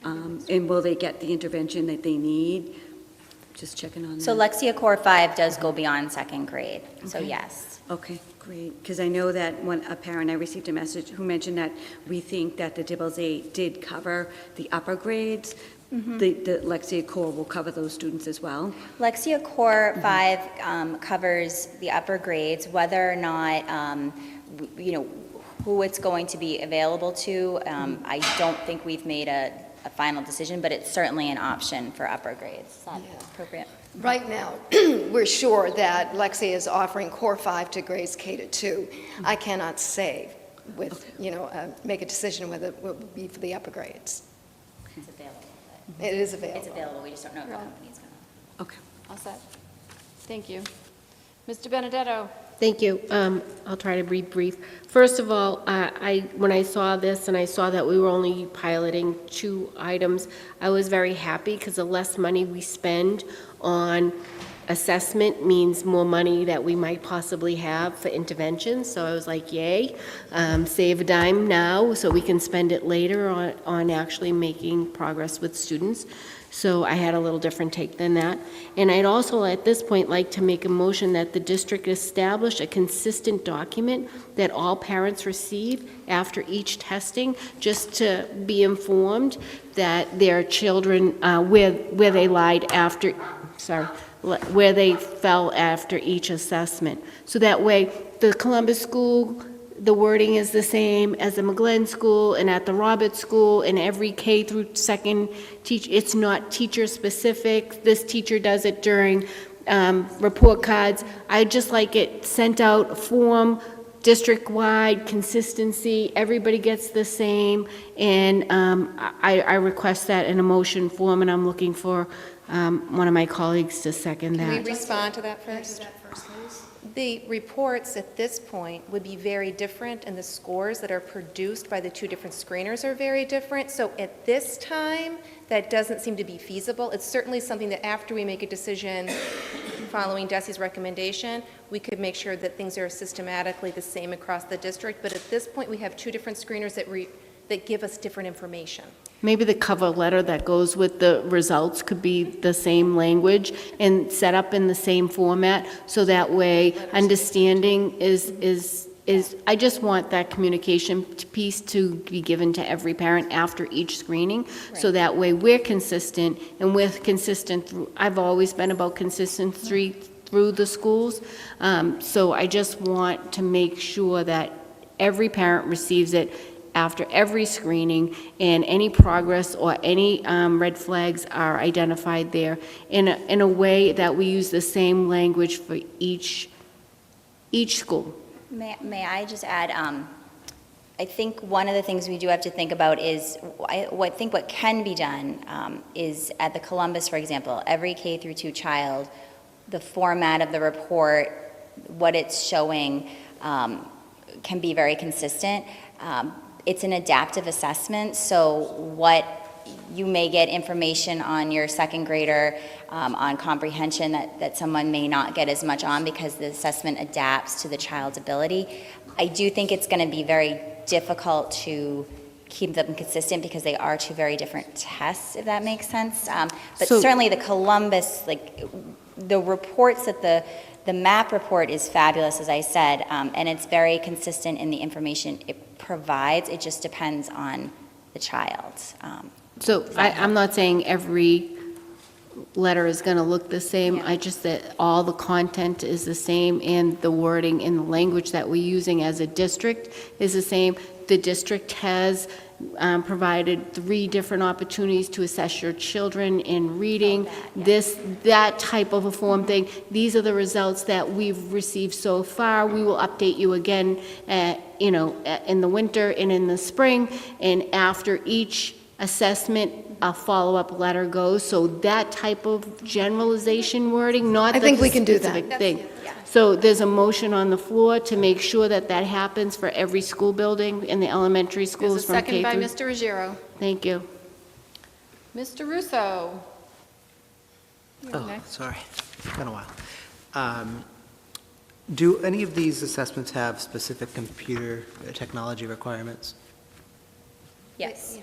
And will they get the intervention that they need? Just checking on that. So Lexia Core 5 does go beyond second grade, so Okay. yes. Okay, great, because I know that a parent, I received a message who mentioned that we think that the Dibbles 8 did cover the upper grades. The Lexia Core will cover those students as well. Lexia Core 5 covers the upper grades, whether or not, who it's going to be available to. I don't think we've made a final decision, but it's certainly an option for upper grades. Is that appropriate? Right now, we're sure that Lexia is offering Core 5 to grades K to 2. I cannot say make a decision whether it will be for the upper grades. It's available. It is available. It's available, we just don't know if the company's going to. Okay. All set. Thank you. Mr. Benedetto. Thank you. I'll try to be brief. First of all, when I saw this and I saw that we were only piloting 2 items, I was very happy because the less money we spend on assessment means more money that we might possibly have for interventions. So I was like, yay, save a dime now so we can spend it later on actually making progress with students. So I had a little different take than that. And I'd also, at this point, like to make a motion that the district establish a consistent document that all parents receive after each testing, just to be informed that their children, where they lied after, where they fell after each assessment. So that way, the Columbus school, the wording is the same as the McGlynn School and at the Roberts School, and every K through second teach. It's not teacher specific. This teacher does it during report cards. I just like it sent out a form, district-wide consistency. Everybody gets the same, and I request that in a motion form, and I'm looking for one of my colleagues to second that. Can we respond to that first? The reports at this point would be very different, and the scores that are produced by the 2 different screeners are very different. So at this time, that doesn't seem to be feasible. It's certainly something that after we make a decision following Desi's recommendation, we could make sure that things are systematically the same across the district. But at this point, we have 2 different screeners that give us different information. Maybe the cover letter that goes with the results could be the same language and set up in the same format, so that way understanding is I just want that communication piece to be given to every parent after each screening, so that way we're consistent, and we're consistent through, I've always been about consistency through the schools, so I just want to make sure that every parent receives it after every screening, and any progress or any red flags are identified there in a way that we use the same language for each school. May I just add, I think one of the things we do have to think about is, I think what can be done is at the Columbus, for example, every K through 2 child, the format of the report, what it's showing can be very consistent. It's an adaptive assessment, so what you may get information on your second grader on comprehension that someone may not get as much on because the assessment adapts to the child's ability. I do think it's going to be very difficult to keep them consistent because they are 2 very different tests, if that makes sense. But certainly the Columbus, the reports that the MAP report is fabulous, as I said, and it's very consistent in the information it provides. It just depends on the child. So I'm not saying every letter is going to look the same. I just that all the content is the same, and the wording and the language that we're using as a district is the same. The district has provided 3 different opportunities to assess your children in reading, that type of a form thing. These are the results that we've received so far. We will update you again, in the winter and in the spring, and after each assessment, a follow-up letter goes, so that type of generalization wording, not I the think we can do that. specific thing. So there's a motion on the floor to make sure that that happens for every school building in the elementary There's a schools from second K by through. Mr. Ruggiero. Thank you. Mr. Russo. You're Oh, next. sorry, been a while. Do any of these assessments have specific computer technology requirements? Yes.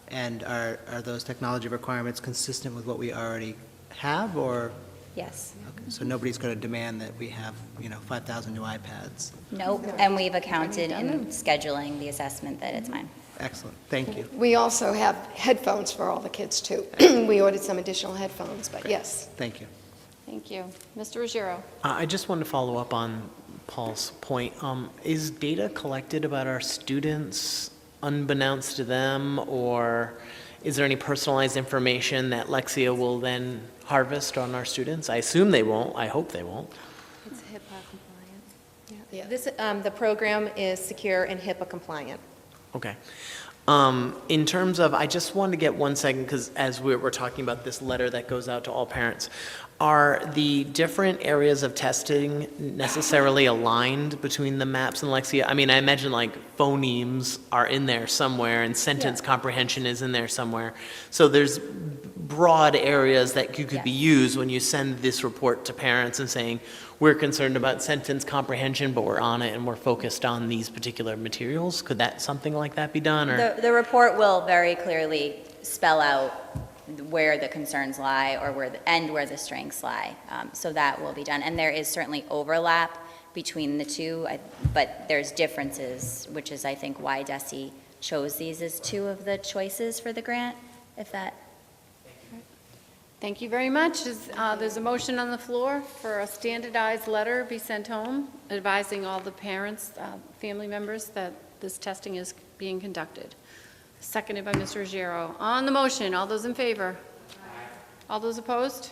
And are those technology requirements consistent with what we already have, or? Yes. Okay, so nobody's going to demand that we have, 5,000 new iPads? Nope, and we've accounted in scheduling the assessment that it's fine. Excellent, thank you. We also have headphones for all the kids, too. We ordered some additional headphones, but yes. Thank you. Thank you. Mr. Ruggiero. I just wanted to follow up on Paul's point. Is data collected about our students unbeknownst to them, or is there any personalized information that Lexia will then harvest on our students? I assume they won't. I hope they won't. It's HIPAA compliant. Yeah, this, the program is secure and HIPAA compliant. Okay. In terms of, I just wanted to get 1 second, because as we're talking about this letter that goes out to all parents, are the different areas of testing necessarily aligned between the MAPS and Lexia? I mean, I imagine like phonemes are in there somewhere and sentence comprehension is in there somewhere. So there's broad areas that could be used when you send this report to parents and saying, we're concerned about sentence comprehension, but we're on it and we're focused on these particular materials. Could that, something like that be done? Or? The report will very clearly spell out where the concerns lie or where the strengths lie. So that will be done. And there is certainly overlap between the two, but there's differences, which is, I think, why DESE chose these as two of the choices for the grant, if that. Thank you very much. There's a motion on the floor for a standardized letter be sent home advising all the parents, family members that this testing is being conducted. Seconded by Mr. Ruggiero. On the motion, all those in favor? All those opposed?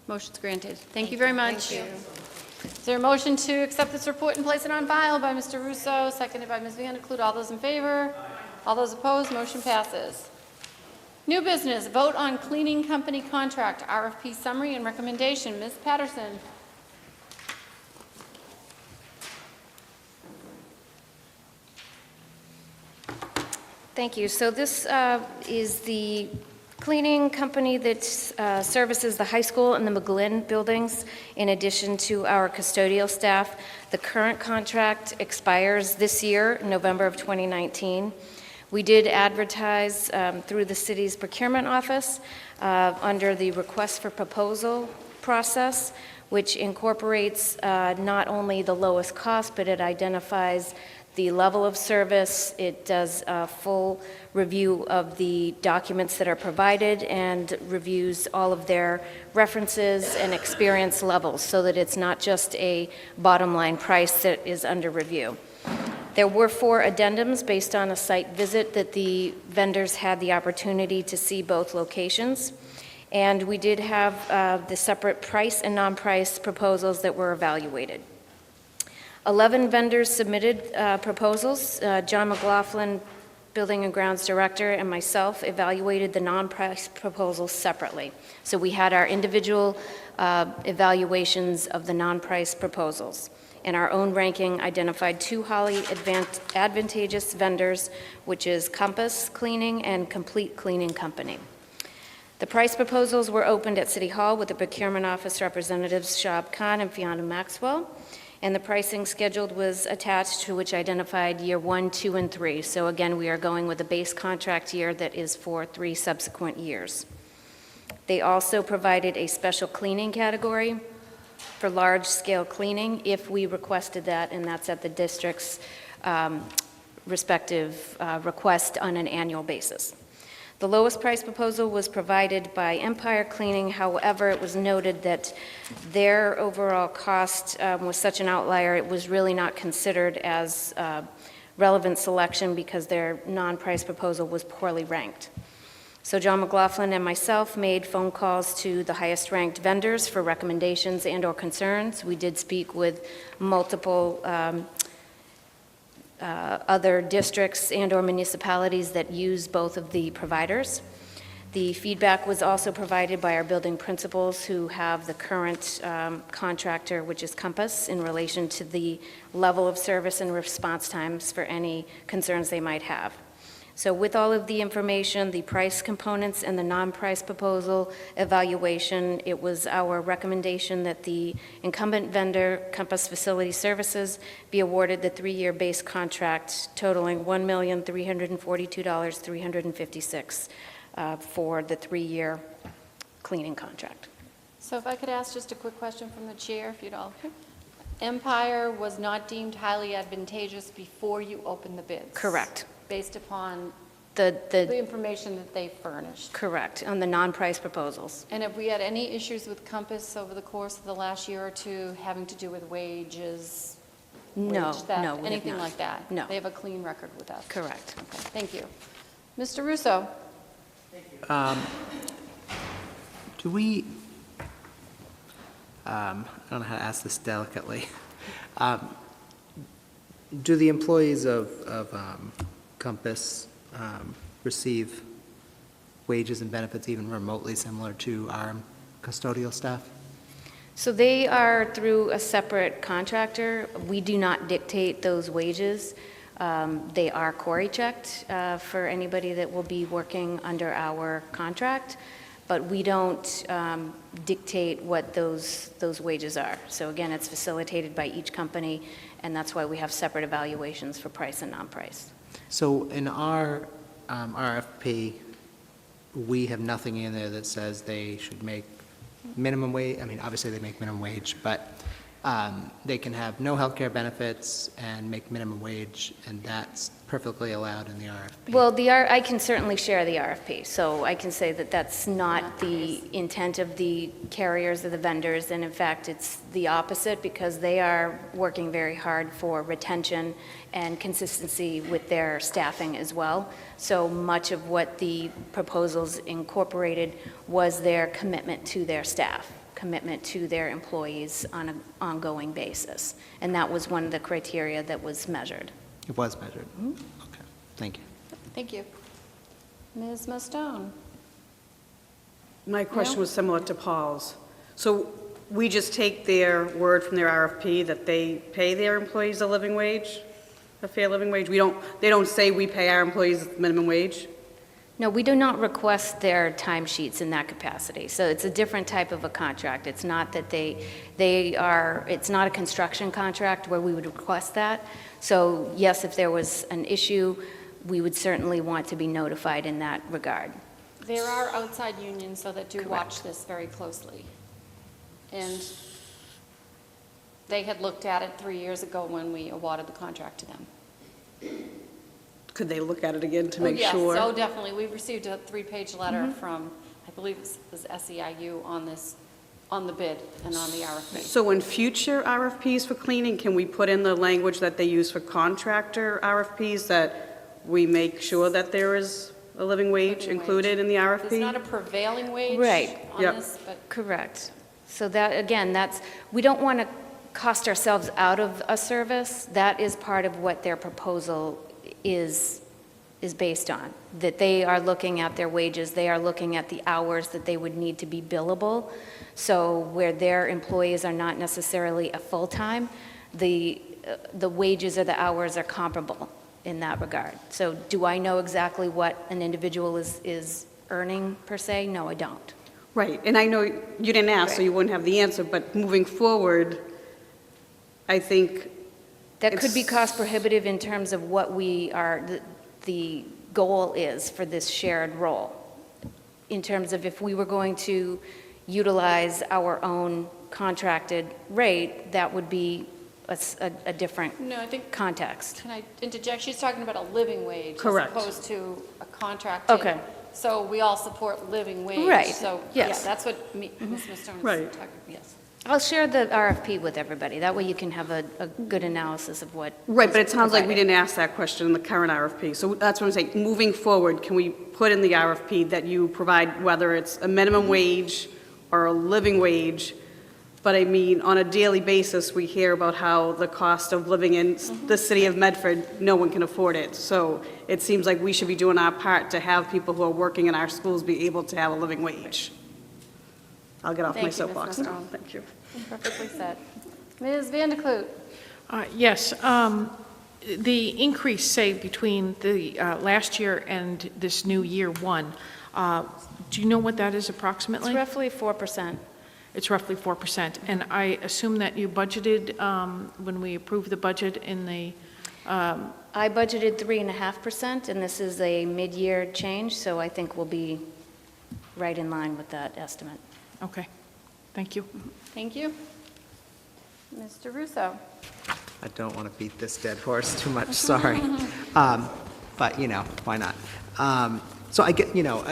Motion's granted. Thank you very much. Thank you. Is there a motion to accept this report and place it on file by Mr. Russo, seconded by Ms. Vanderklut? All those in favor? All those opposed? Motion passes. New business, vote on cleaning company contract, RFP summary and recommendation. Ms. Patterson. Thank you. So this is the cleaning company that services the high school and the McGlynn buildings, in addition to our custodial staff. The current contract expires this year, November of 2019. We did advertise through the city's procurement office under the request for proposal process, which incorporates not only the lowest cost, but it identifies the level of service. It does a full review of the documents that are provided and reviews all of their references and experience levels so that it's not just a bottom line price that is under review. There were 4 addendums based on a site visit that the vendors had the opportunity to see both locations. And we did have the separate price and non-price proposals that were evaluated. 11 vendors submitted proposals. John McLaughlin, Building and Grounds Director, and myself evaluated the non-price proposals separately. So we had our individual evaluations of the non-price proposals. And our own ranking identified 2 highly advantageous vendors, which is Compass Cleaning and Complete Cleaning Company. The price proposals were opened at City Hall with the procurement office representatives Shab Khan and Fiona Maxwell. And the pricing scheduled was attached, to which identified year 1, 2, and 3. So again, we are going with a base contract year that is for 3 subsequent years. They also provided a special cleaning category for large-scale cleaning if we requested that, and that's at the district's respective request on an annual basis. The lowest price proposal was provided by Empire Cleaning. However, it was noted that their overall cost was such an outlier, it was really not considered as relevant selection because their non-price proposal was poorly ranked. So John McLaughlin and myself made phone calls to the highest ranked vendors for recommendations and/or concerns. We did speak with multiple other districts and/or municipalities that use both of the providers. The feedback was also provided by our building principals who have the current contractor, which is Compass, in relation to the level of service and response times for any concerns they might have. So with all of the information, the price components and the non-price proposal evaluation, it was our recommendation that the incumbent vendor, Compass Facility Services, be awarded the 3-year base contract totaling $1,342,356 for the 3-year cleaning contract. So if I could ask just a quick question from the chair, if you'd all. Empire was not deemed highly advantageous before you opened the bids? Correct. Based upon The the information that they furnished? Correct, on the non-price proposals. And have we had any issues with Compass over the course of the last year or two having to do with wages? No, wage theft, no, we have anything not. like that? No. They have a clean record with us? Correct. Okay, thank you. Mr. Russo? Do we, I don't know how to ask this delicately. Do the employees of Compass receive wages and benefits even remotely similar to our custodial staff? So they are through a separate contractor. We do not dictate those wages. They are query checked for anybody that will be working under our contract, but we don't dictate what those wages are. So again, it's facilitated by each company, and that's why we have separate evaluations for price and non-price. So in our RFP, we have nothing in there that says they should make minimum wage. I mean, obviously they make minimum wage, but they can have no health care benefits and make minimum wage, and that's perfectly allowed in the RFP. Well, I can certainly share the RFP, so I can say that that's not the intent of the carriers or the vendors, and in fact, it's the opposite, because they are working very hard for retention and consistency with their staffing as well. So much of what the proposals incorporated was their commitment to their staff, commitment to their employees on an ongoing basis, and that was one of the criteria that was measured. It was measured? Okay, thank you. Thank you. Ms. Mostone? My question was similar to Paul's. So we just take their word from their RFP that they pay their employees a living wage, a fair living wage? They don't say we pay our employees minimum wage? No, we do not request their timesheets in that capacity. So it's a different type of a contract. It's not that it's not a construction contract where we would request that. So yes, if there was an issue, we would certainly want to be notified in that regard. There are outside unions, though, that do watch this very closely. And they had looked at it 3 years ago when we awarded the contract to them. Could they look at it again to make Yes, sure? oh, definitely. We received a 3-page letter from, I believe it was SEIU on the bid and on the RFP. So in future RFPs for cleaning, can we put in the language that they use for contractor RFPs, that we make sure that there is a living wage included in the RFP? There's not a prevailing wage Right. on this, but Correct. So that, again, we don't want to cost ourselves out of a service. That is part of what their proposal is based on, that they are looking at their wages, they are looking at the hours that they would need to be billable. So where their employees are not necessarily a full-time, the wages or the hours are comparable in that regard. So do I know exactly what an individual is earning per se? No, I don't. Right, and I know you didn't ask, so you wouldn't have the answer, but moving forward, I think That could be cost prohibitive in terms of what the goal is for this shared role. In terms of if we were going to utilize our own contracted rate, that would be a different no, I think, context. can I interject? She's talking about a living wage Correct. as opposed to a contracted. Okay. So we all support living wage. Right, So, yes. yeah, that's what Ms. Stone is Right. talking, yes. I'll share the RFP with everybody. That way you can have a good analysis of what. Right, is but it sounds like we provided. didn't ask that question in the current RFP. So that's what I'm saying, moving forward, can we put in the RFP that you provide, whether it's a minimum wage or a living wage, But I mean, on a daily basis, we hear about how the cost of living in the city of Medford, no one can afford it. So it seems like we should be doing our part to have people who are working in our schools be able to have a living wage. I'll get off my Thank you, Ms. soapbox Musto. now. Thank you. Perfectly said. Ms. Van de Kloot? Yes, the increase, say, between the last year and this new year one, do you know what that is approximately? It's roughly 4%. It's roughly 4%. And I assume that you budgeted, when we approved the budget in the, I budgeted 3.5%, and this is a mid-year change, so I think we'll be right in line with that estimate. okay, thank you. Thank you. Mr. Russo? I don't want to beat this dead horse too much, sorry. But, you know, why not? So I get, you know,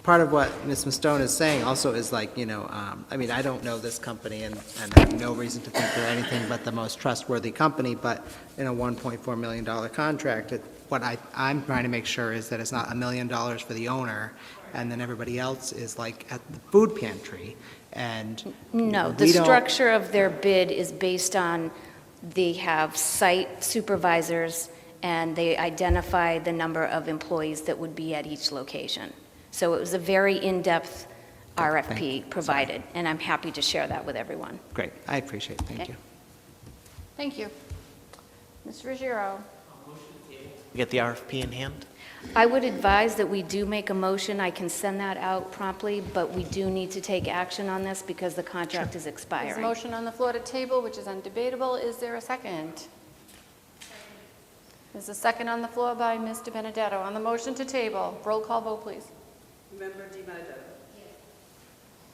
part of what Ms. Mastone is saying also is like, you know, I mean, I don't know this company and I have no reason to think they're anything but the most trustworthy company, but in a $1.4 million contract, what I'm trying to make sure is that it's not $1 million for the owner and then everybody else is like at the food pantry and No, the structure of their bid is based on, they have site supervisors and they identify the number of employees that would be at each location. So it was a very in-depth RFP provided, and I'm happy to share that with everyone. Great, I appreciate it, thank Okay. you. Thank you. Mr. Ruggiero? Get the RFP in hand? I would advise that we do make a motion. I can send that out promptly, but we do need to take action on this because the contract is There's a expiring. motion on the floor to table, which is undebatable. Is there a second? There's a second on the floor by Mr. Benedetto. On the motion to table, roll call vote, please. Member Di Benedetto? Yes.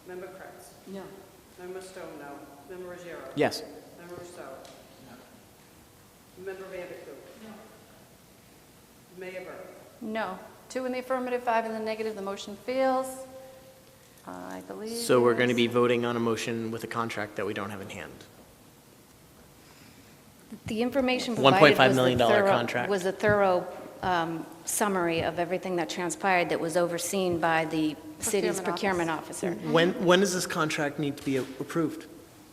Member Kretz? No. Member Stone, no. Member Ruggiero? Yes. Member Rousseau? No. Member Van de Kloot? No. Mayor Burke? No. 2 in the affirmative, 5 in the negative. The motion fails. I believe. So we're going to there's- be voting on a motion with a contract that we don't have in hand. The information $1.5 provided million contract. was a thorough summary of everything that transpired that was overseen by the city's procurement officer. When does this contract need to be approved?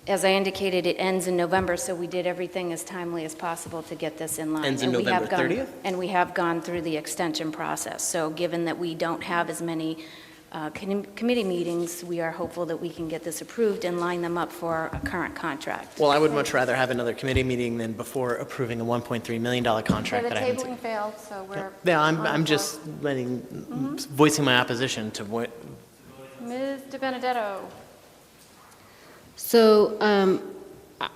As I indicated, it ends in November, so we did everything as timely as possible to get this in line. Ends in And we have November gone- 30th? And we have gone through the extension process. So given that we don't have as many committee meetings, we are hopeful that we can get this approved and line them up for a current contract. Well, I would much rather have another committee meeting than before approving a $1.3 million Okay, contract the that I haven't tabling seen. failed, so we're. Yeah, on I'm the just voicing my opposition to what, floor. Ms. Di Benedetto? So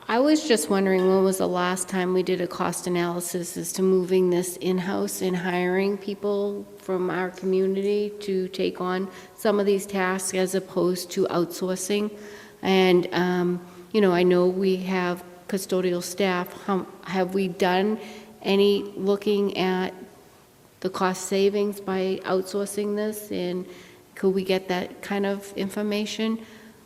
I was just wondering, when was the last time we did a cost analysis as to moving this in-house and hiring people from our community to take on some of these tasks as opposed to outsourcing? And, you know, I know we have custodial staff. Have we done any looking at the cost savings by outsourcing this? And could we get that kind of information?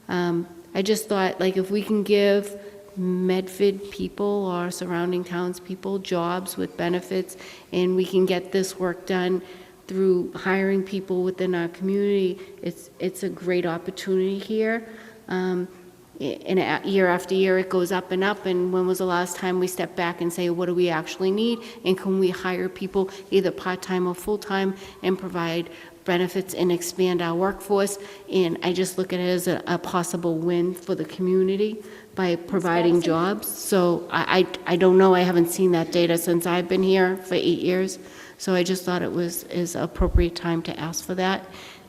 I just thought, like, if we can give Medford people or surrounding towns people jobs with benefits, and we can get this work done through hiring people within our community, it's a great opportunity here. And year after year, it goes up and up, and when was the last time we stepped back and say, what do we actually need, and can we hire people either part-time or full-time and provide benefits and expand our workforce? And I just look at it as a possible win for the community by providing jobs. So I don't know, I haven't seen that data since I've been here for 8 years. So I just thought it was appropriate time to ask for that.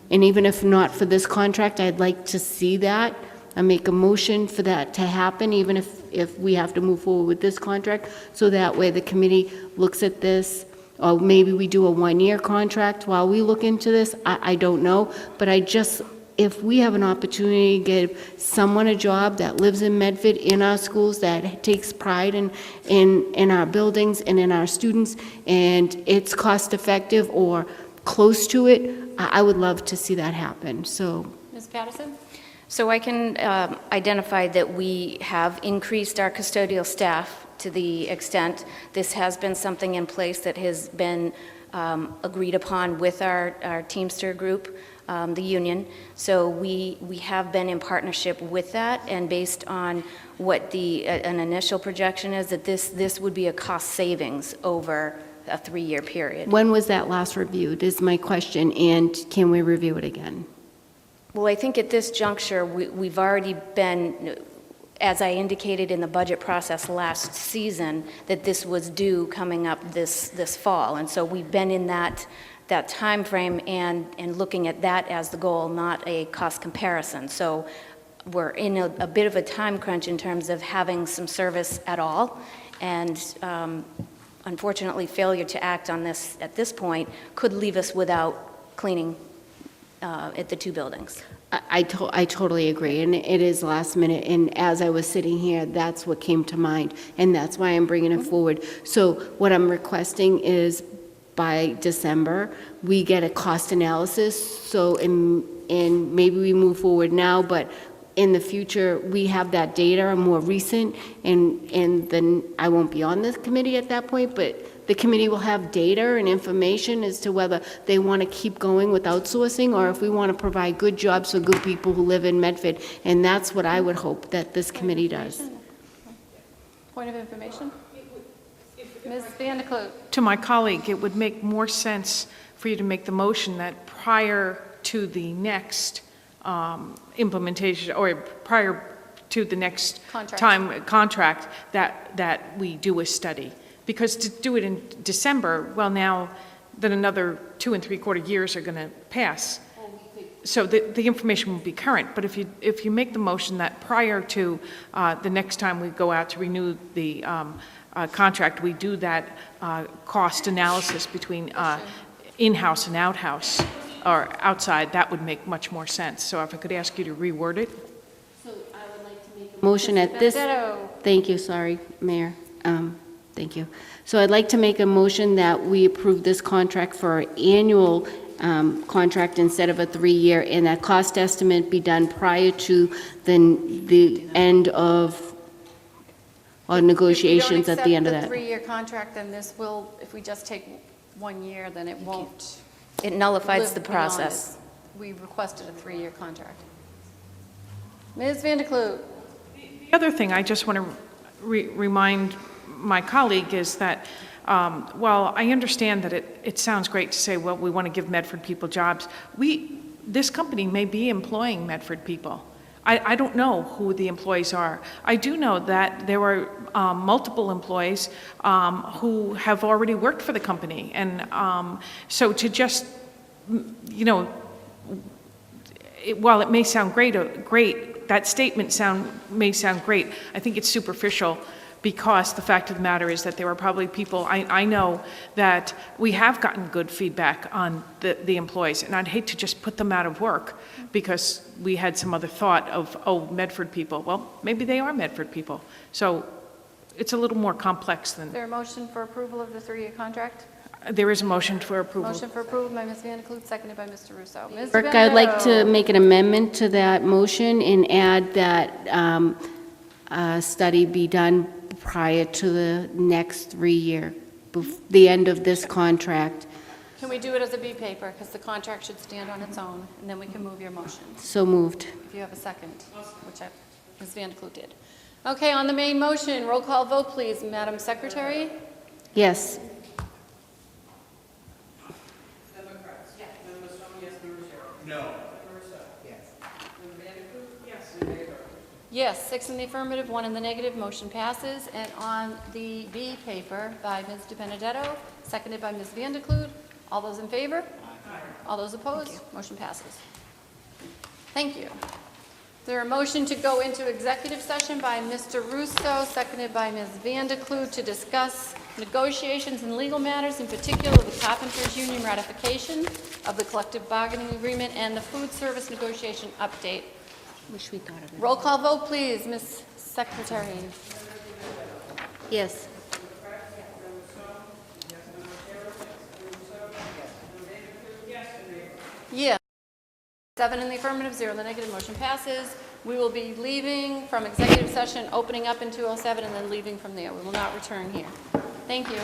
And even if not for this contract, I'd like to see that. I make a motion for that to happen, even if we have to move forward with this contract, so that way the committee looks at this, or maybe we do a 1-year contract while we look into this. I don't know, but if we have an opportunity to give someone a job that lives in Medford, in our schools, that takes pride in our buildings and in our students, and it's cost-effective or close to it, I would love to see that happen, so. Ms. Patterson? So I can identify that we have increased our custodial staff to the extent this has been something in place that has been agreed upon with our Teamster group, the union. So we have been in partnership with that, and based on what an initial projection is, that this would be a cost savings over a 3-year period. When was that last reviewed, is my question, and can we review it again? Well, I think at this juncture, we've already been, as I indicated in the budget process last season, that this was due coming up this fall. And so we've been in that time frame and looking at that as the goal, not a cost comparison. So we're in a bit of a time crunch in terms of having some service at all. And unfortunately, failure to act on this at this point could leave us without cleaning at the 2 buildings. I totally agree, and it is last minute, and as I was sitting here, that's what came to mind, and that's why I'm bringing it forward. So what I'm requesting is by December, we get a cost analysis, so, and maybe we move forward now, but in the future, we have that data more recent, and then I won't be on this committee at that point, but the committee will have data and information as to whether they want to keep going with outsourcing or if we want to provide good jobs for good people who live in Medford. And that's what I would hope that this committee does. Point of information? Ms. Vandekloot. To my colleague, it would make more sense for you to make the motion that prior to the next implementation, or prior to the next contract, that we do a study. Because to do it in December, well, now that another 2 3/4 years are going to pass, so the information will be current. But if you make the motion that prior to the next time we go out to renew the contract, we do that cost analysis between in-house and out-house, or outside, that would make much more sense. So if I could ask you to reword it. So I would like to make a motion at this. Thank you, sorry, Mayor. Thank you. So I'd like to make a motion that we approve this contract for an annual contract instead of a 3-year, and that cost estimate be done prior to the end of negotiations at the end of that. If we don't accept the 3-year contract, then this will, if we just take 1 year, then it won't. It nullifies live the beyond process. it. We requested a 3-year contract. Ms. Vandekloot. The other thing I just want to remind my colleague is that while I understand that it sounds great to say, well, we want to give Medford people jobs, this company may be employing Medford people. I don't know who the employees are. I do know that there were multiple employees who have already worked for the company. And so to just, while it may sound great, that statement may sound great. I think it's superficial, because the fact of the matter is that there were probably people, I know that we have gotten good feedback on the employees, and I'd hate to just put them out of work because we had some other thought of, oh, Medford people. Well, maybe they are Medford people. So it's a little more complex than. Is there a motion for approval of the 3-year contract? There is a motion for approval. Motion for approval by Ms. Vandekloot, seconded by Mr. Russo. Ms. Burke, I'd like to make an amendment to that motion and add that a study be done prior to the next 3-year, the end of this contract. Can we do it as a B paper? Because the contract should stand on its own, and then we can move your motion. So moved. If you have a second, which Ms. Vandekloot did. Okay, on the main motion, roll call vote, please. Madam Secretary? Yes. Yes, 6 in the affirmative, 1 in the negative, motion passes. And on the B paper by Ms. DiBenedetto, seconded by Ms. Vandekloot, all those in favor? All those opposed? Motion passes. Thank you. Is there a motion to go into executive session by Mr. Russo, seconded by Ms. Vandekloot, to discuss negotiations and legal matters, in particular the Carpenters Union ratification of the collective bargaining agreement and the food service negotiation update. Wish we thought of it. Roll call vote, please, Ms. Secretary. Yes. Yes. 7 in the affirmative, 0 in the negative, motion passes. We will be leaving from executive session, opening up in 207, and then leaving from there. We will not return here. Thank you.